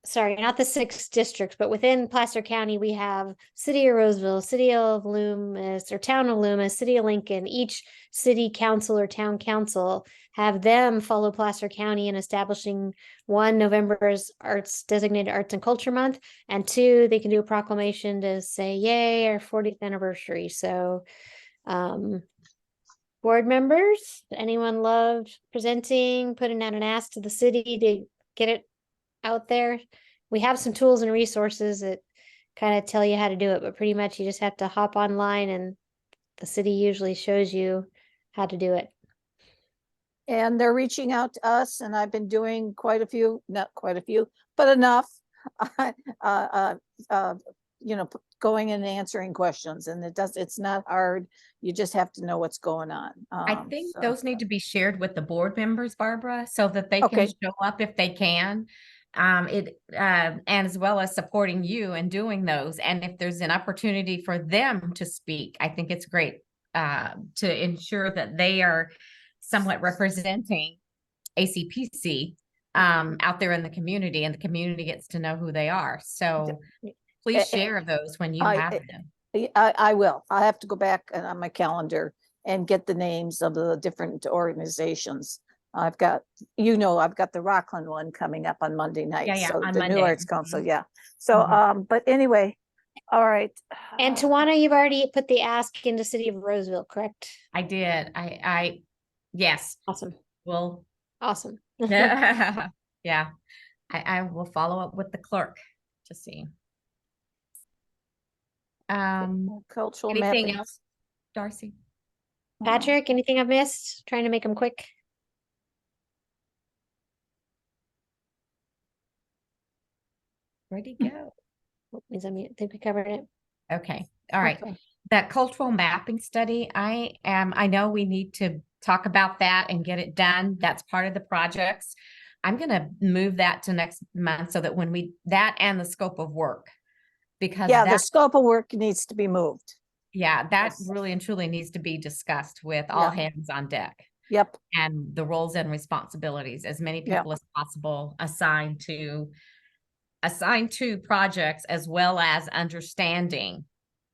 Sorry, not the 6 districts, but within Placer County, we have City of Roseville, City of Loomis, or Town of Loomis, City of Lincoln. Each city council or town council have them follow Placer County in establishing 1, November's designated Arts and Culture Month, and 2, they can do a proclamation to say, yay, our 40th anniversary. So board members, anyone loved presenting, putting out an ask to the city to get it out there? We have some tools and resources that kind of tell you how to do it, but pretty much you just have to hop online, and the city usually shows you how to do it. And they're reaching out to us, and I've been doing not quite a few, but enough. Going and answering questions, and it's not hard. You just have to know what's going on. I think those need to be shared with the board members, Barbara, so that they Okay. can show up if they can. And as well as supporting you and doing those. And if there's an opportunity for them to speak, I think it's great to ensure that they are somewhat representing ACPC out there in the community, and the community gets to know who they are. So please share those when you have them. I will. I have to go back on my calendar and get the names of the different organizations. I've got the Rockland one coming up on Monday night. Yeah, So on the Monday. New Arts Council, yeah. So, but anyway, All right. And Tawana, you've already put the ask into City of Roseville, correct? I did. Yes, Awesome. well, Awesome. yeah. I will follow up with the clerk to see. Cultural Anything mapping. else, Darcy? Patrick, anything I've missed? Trying to make them quick. Where'd he go? Means I think we covered it. Okay, all right. Okay. That cultural mapping study, I know we need to talk about that and get it done. That's part of the projects. I'm gonna move that to next month so that when that and the scope of work. Because Yeah, the that, scope of work needs to be moved. yeah, that Yes. really and truly needs to be discussed with all Yeah. hands on deck. Yep, And the roles and responsibilities, as many Yeah. people as possible assigned to projects, as well as understanding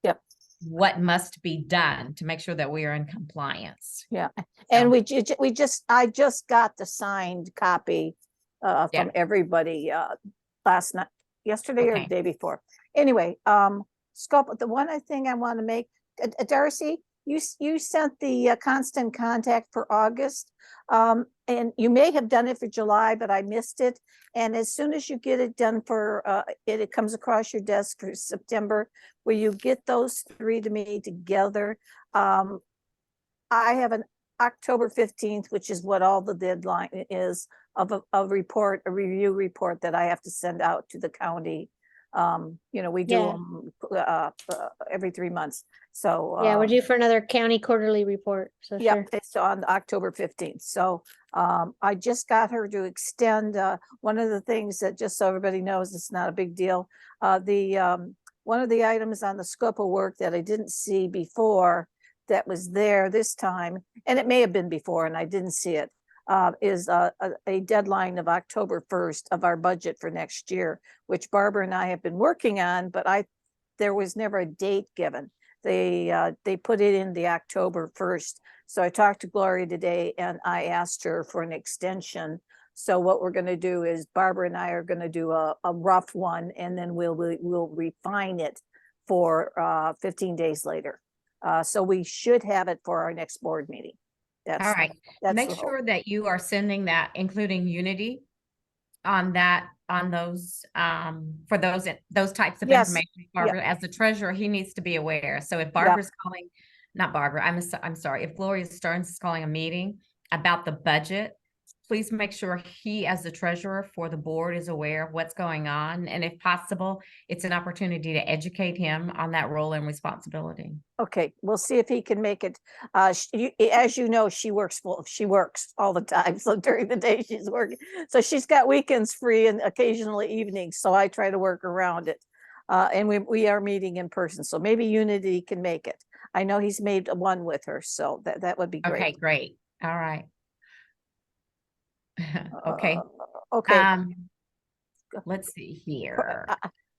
Yep. what must be done to make sure that we are in compliance. yeah. And So, I just got the signed copy Yeah. from everybody last night, yesterday or the Okay. day before. Anyway, scope, the one thing I want to make, Darcy, you sent the constant contact for August. And you may have done it for July, but I missed it. And as soon as you get it done for it comes across your desk for September, will you get those three to me together? I have an October 15th, which is what all the deadline is of a review report that I have to send out to the county. We do Yeah. them every 3 months. So Yeah, we're due for another county quarterly report. So Yep, sure. it's on October 15th. So I just got her to extend one of the things that, just so everybody knows, it's not a big deal. One of the items on the scope of work that I didn't see before that was there this time, and it may have been before and I didn't see it, is a deadline of October 1st of our budget for next year, which Barbara and I have been working on, but there was never a date given. They put it in the October 1st. So I talked to Gloria today and I asked her for an extension. So what we're going to do is Barbara and I are going to do a rough one, and then we'll refine it for 15 days later. So we should have it for our next board meeting. All right. Make the hope. sure that you are sending that, including Unity, on those, for those types of Yes. information. Barbara, as the treasurer, he needs to be aware. So if not Barbara, I'm sorry, if Gloria Stearns is calling a meeting about the budget, please make sure he, as the treasurer for the board, is aware of what's going on. And if possible, it's an opportunity to educate him on that role and responsibility. Okay, we'll see if he can make it. As you know, she works all the time. So during the day she's working. So she's got weekends free and occasionally evenings. So I try to work around it. And we are meeting in person. So maybe Unity can make it. I know he's made one with her, so that would be great. Okay, great. All right. Okay. Okay. Let's see here.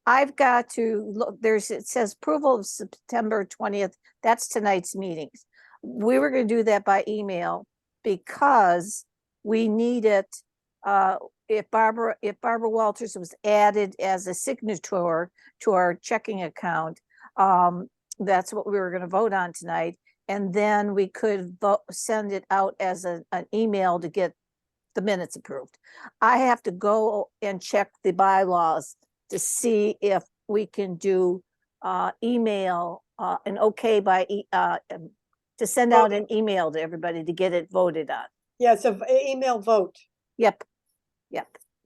I've got to look, it says approval of September 20th. That's tonight's meetings. We were going to do that by email because we need it. If Barbara Walters was added as a signature to our checking account, that's what we were going to vote on tonight. And then we could send it out as an email to get the minutes approved. I have to go and check the bylaws to see if we can do email an okay to send out an email to everybody to get it voted on. Yeah, so email vote. Yep.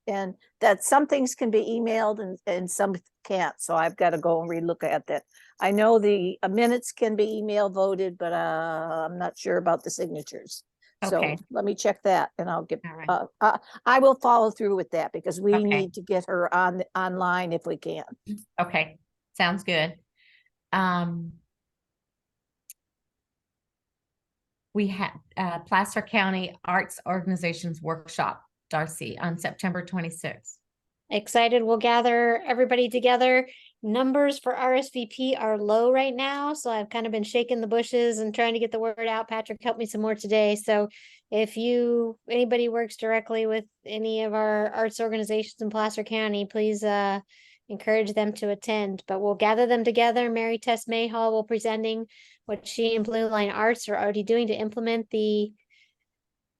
And that some things can be emailed and some can't. So I've got to go and relook at that. I know the minutes can be email voted, but I'm not sure about the signatures. Okay. So let me check that and I'll get, All right. I will follow through with that because we Okay. need to get her online if we can. Okay, sounds good. We had Placer County Arts Organizations Workshop, Darcy, on September 26th. Excited. We'll gather everybody together. Numbers for RSVP are low right now, so I've kind of been shaking the bushes and trying to get the word out. Patrick helped me some more today. So if anybody works directly with any of our arts organizations in Placer County, please encourage them to attend, but we'll gather them together. Mary Tess Mayhall will presenting what she and Blue Line Arts are already doing to implement the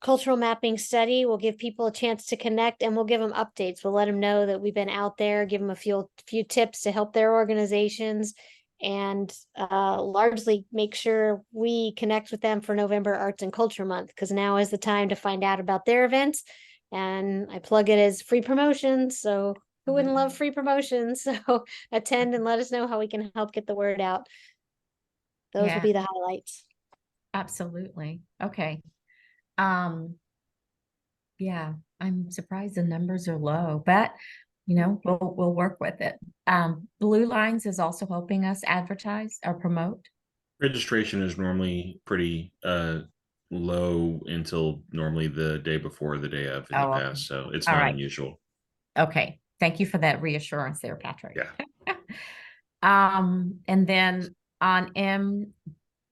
cultural mapping study. We'll give people a chance to connect, and we'll give them updates. We'll let them know that we've been out there, give them a few tips to help their organizations, and largely make sure we connect with them for November Arts and Culture Month, because now is the time to find out about their events. And I plug it as free promotions. So who wouldn't love free promotions? So attend and let us know how we can help get the word out. Those will be the highlights. Absolutely. Okay. Yeah, I'm surprised the numbers are low, but we'll work with it. Blue Lines is also helping us advertise or promote. Registration is normally pretty low until normally the day before, the day of in the Okay. past. So it's All not right. unusual. Okay. Thank you for that reassurance there, Patrick. Yeah. And then on M,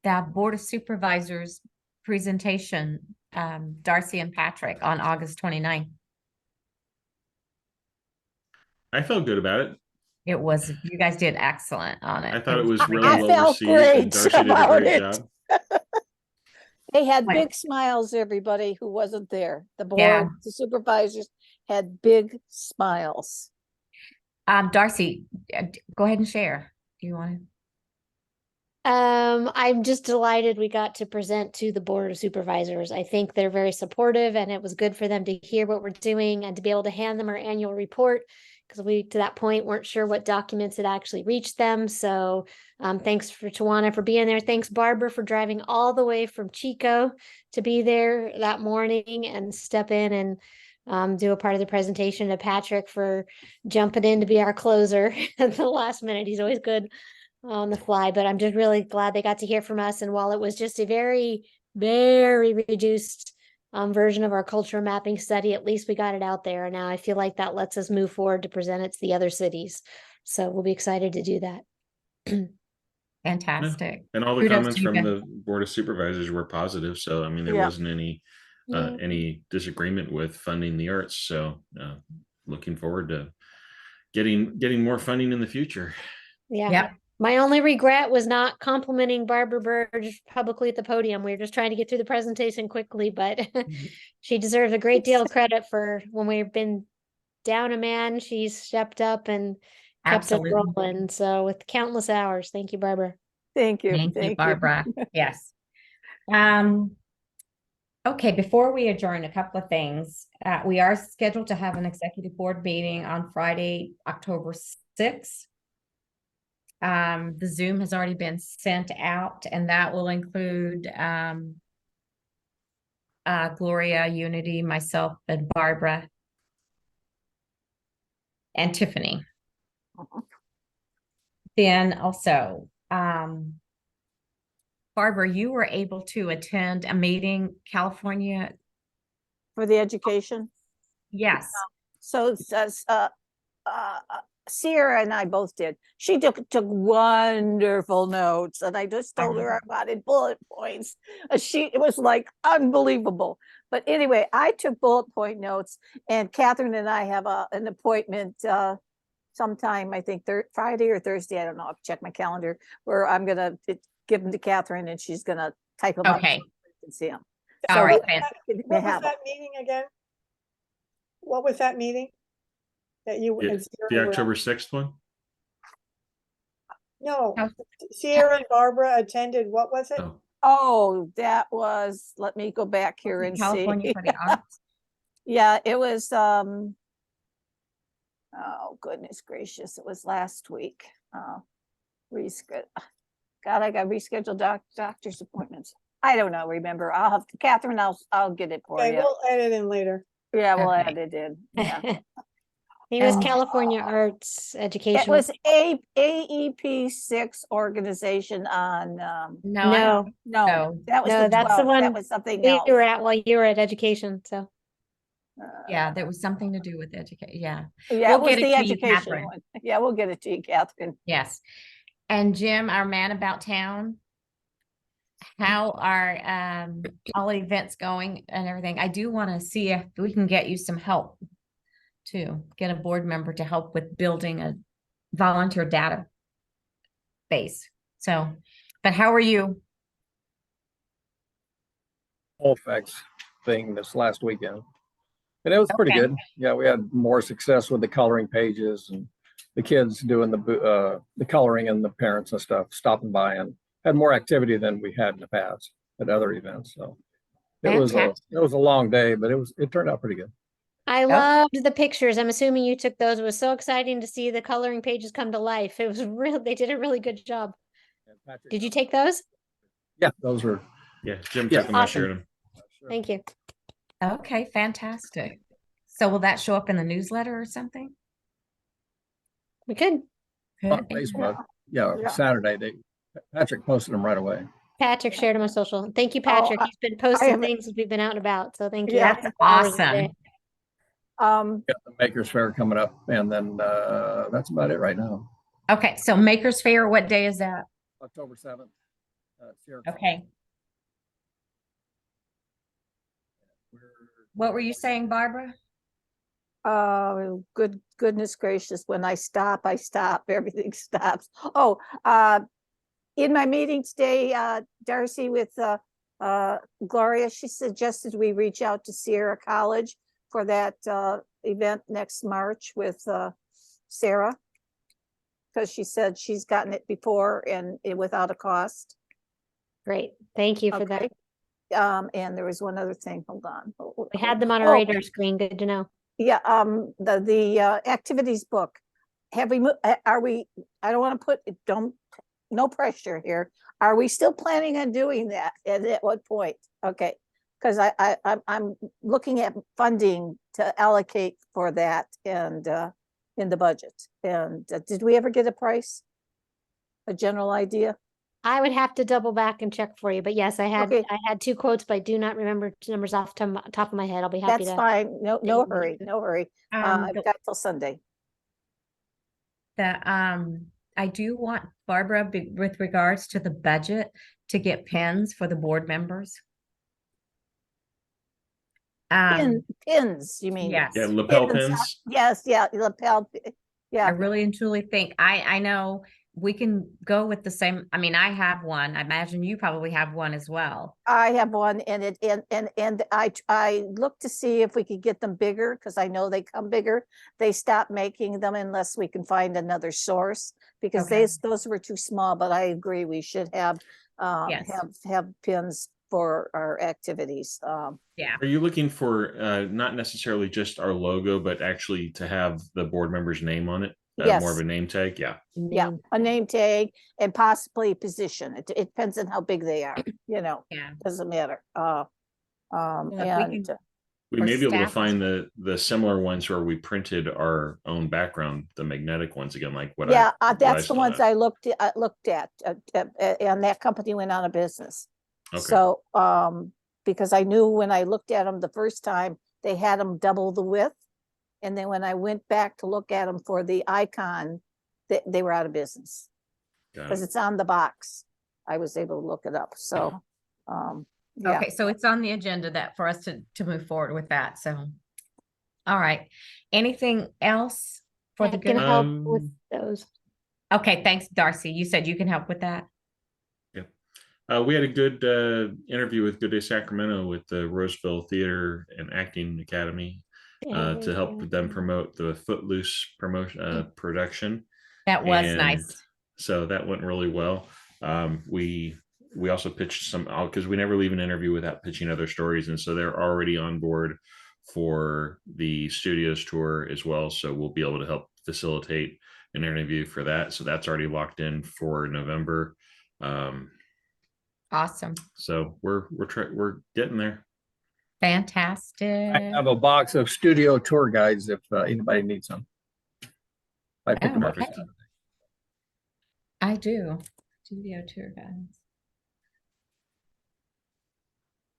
the Board of Supervisors presentation, Darcy and Patrick on August 29th. I felt good about it. It was, you guys did excellent on it. I thought it was really I well felt received, and great Darcy did a about great it. job. They had Wait. big smiles, everybody who wasn't there. The Yeah. board, the supervisors had big smiles. Darcy, go ahead and share. Do you want to? I'm just delighted we got to present to the Board of Supervisors. I think they're very supportive, and it was good for them to hear what we're doing and to be able to hand them our annual report, because we, to that point, weren't sure what documents had actually reached them. So thanks for Tawana for being there. Thanks, Barbara, for driving all the way from Chico to be there that morning and step in and do a part of the presentation, to Patrick for jumping in to be our closer at the last minute. He's always good on the fly, but I'm just really glad they got to hear from us. And while it was just a very, very reduced version of our culture mapping study, at least we got it out there. And now I feel like that lets us move forward to present it to the other cities. So we'll be excited to do that. Fantastic. And all the Kudos comments to you from guys. the Board of Supervisors were positive. So, I mean, there Yeah. wasn't any disagreement with funding the arts. So looking forward to getting more funding in the future. Yeah. Yep. My only regret was not complimenting Barbara Burge publicly at the podium. We were just trying to get through the presentation quickly, but she deserves a great deal of credit for when we've been down a man. She's stepped up and kept Absolutely. us rolling. So with countless hours, thank you, Barbara. Thank you. Thank you, Barbara. Yes. Okay, before we adjourn, a couple of things. We are scheduled to have an executive board meeting on Friday, October 6th. The Zoom has already been sent out, and that will include Gloria, Unity, myself, and Barbara, and Tiffany. Then also, Barbara, you were able to attend a meeting, California. For the education. Yes. So Sierra and I both did. She took wonderful notes, and I just told her I wanted bullet points. It was like unbelievable. But anyway, I took bullet point notes, and Catherine and I have an appointment sometime, I think Friday or Thursday. I don't know. I'll check my calendar, where I'm gonna give them to Catherine, and she's gonna type them up. Okay. So you can see them. All So right. What was that meeting again? What was that meeting? That you and The Sierra were October at? 6th one? No, Sierra and Barbara attended. What was it? Oh, that was, let me go back here and California see. for the Arts. Yeah, it was, oh goodness gracious, it was last week. God, I got rescheduled doctor's appointments. I don't know, remember, I'll have to, Catherine, I'll get it for Okay, you. we'll edit in later. Yeah, we'll Okay. add it in. Yeah. He was And- California Arts Education. It was AEP 6 organization on, No, I don't think no, so. that was No, the that's the 12th. one That was something we else. were at while you were at education. So Yeah, there was something to do with education. Yeah. Yeah, We'll it was get it the to you, education Catherine. one. Yeah, we'll get it to you, Catherine. Yes. And Jim, our man about town, how are all events going and everything? I do want to see if we can get you some help to get a board member to help with building volunteer data base. So, but how are you? Effects thing this last weekend. And it was pretty Okay. good. Yeah, we had more success with the coloring pages and the kids doing the coloring and the parents and stuff stopping by, and had more activity than we had in the past at other events. So it was a long day, but it turned out pretty good. I loved the pictures. I'm assuming you took those. It was so exciting to see the coloring pages come to life. It was real. They did a really good job. Did you take those? Yeah, those were. Yeah, Jim Yeah. took them. I Awesome. shared them. Thank you. Okay, fantastic. So will that show up in the newsletter or something? We could. On Good. Facebook. Yeah, Yeah. Saturday. Patrick posted them right away. Patrick shared them on social. Thank you, Oh, Patrick. He's been posting haven't- things as we've been out and about. So thank you. Yeah. That's Hours a day. awesome. Got the Makers Fair coming up, and then that's about it right now. Okay, so Makers Fair, what day is that? October 7th. Okay. What were you saying, Barbara? Goodness gracious, when I stop, everything stops. Oh, in my meeting today, Darcy with Gloria, she suggested we reach out to Sierra College for that event next March with Sarah. Because she said she's gotten it before and without a cost. Great. Thank you for that. Okay. And there was one other thing, hold on. We had them on our radar screen. Good to know. Yeah, the activities book. Have we, are we, I don't want to put, no pressure here. Are we still planning on doing that? And at what point? Okay, because I'm looking at funding to allocate for that and in the budget. And did we ever get a price? A general idea? I would have to double back and check for you, but yes, I had Okay. I had two quotes, but I do not remember numbers off the top of my head. I'll be happy That's to. fine. No you hurry, no hurry. I've got till Sunday. I do want Barbara with regards to the budget to get pins for the board members. Pins, you mean? Yes. Yeah, lapel Pins, pins. Yes, yeah, lapel. I Yeah, really and truly think I know we can go with the same. I mean, I have one. I imagine you probably have one as well. I have one and I looked to see if we could get them bigger because I know they come bigger. They stopped making them unless we can find another source because Okay. those were too small, but I agree we should have Yes. have pins for our activities. Yeah. Are you looking for not necessarily just our logo, but actually to have the board member's name on it? More of Yes. a name tag? Yeah. Yeah, a name tag and possibly a position. It depends on how big they are, Yeah. doesn't matter. Well, if we And can- We For may be able to staff. find the similar ones where we printed our own background, the magnetic ones again, like what yeah, what that's the saw ones at. I looked at, and that company went out of business. Okay. So, because I knew when I looked at them the first time, they had them double the width. And then when I went back to look at them for the icon, they were out of business. Got Because it. it's on the box. I was able to look it up, so, yeah. Okay, so it's on the agenda that for us to move forward with that. So, all right. Anything else for the I can good? help with those. Okay, thanks, Darcy. You said you can help with that. We had a good interview with Good Day Sacramento with the Roseville Theater and Acting Academy to help them promote the Footloose promotion production. That was And nice. So that went really well. We also pitched some because we never leave an interview without pitching other stories, and so they're already on board for the studios tour as well. So we'll be able to help facilitate an interview for that. So that's already locked in for November. Awesome. So we're getting there. Fantastic. I have a box of studio tour guides if anybody needs them. I picked them up. Okay. I do. Studio tour guides.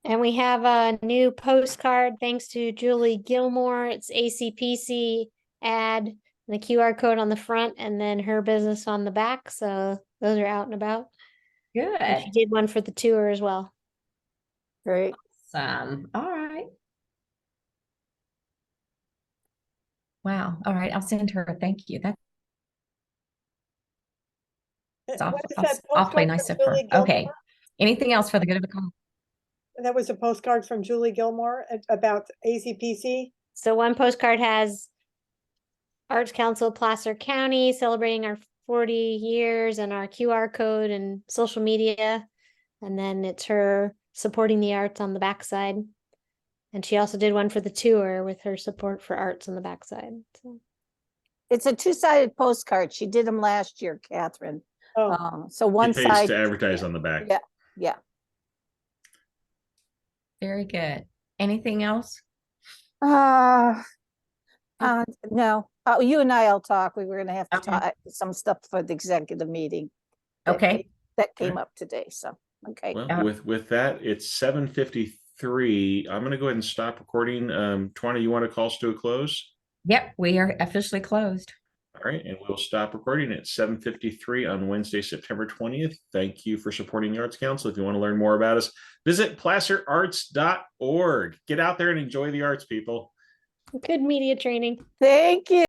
And we have a new postcard thanks to Julie Gilmore. It's ACPC ad, the QR code on the front, and then her business on the back. So those are out and about. Good. And she did one for the tour as well. Great. All right. Wow. All right. I'll send her a thank you. That's It's what is awfully that postcard nice from of her. Julie Okay. Gilmore? Anything else for the good of the cause? That was a postcard from Julie Gilmore about ACPC. So one postcard has Arts Council Placer County celebrating our 40 years and our QR code and social media. And then it's her supporting the arts on the backside. And she also did one for the tour with her support for arts on the backside. So. It's a two-sided postcard. She did them last year, Catherine. Oh, So one It pays side. to advertise on the back. Yeah, yeah. Very good. Anything else? No, you and I'll talk. We were gonna have to Okay. talk some stuff for the executive meeting. Okay. That came Okay. up today, so, okay. Well, with that, it's 7:53. I'm gonna go ahead and stop recording. Twana, you want to call us to a close? Yep, we are officially closed. All right, and we'll stop recording at 7:53 on Wednesday, September 20th. Thank you for supporting the Arts Council. If you want to learn more about us, visit placerarts.org. Get out there and enjoy the arts, people. Good media training. Thank you.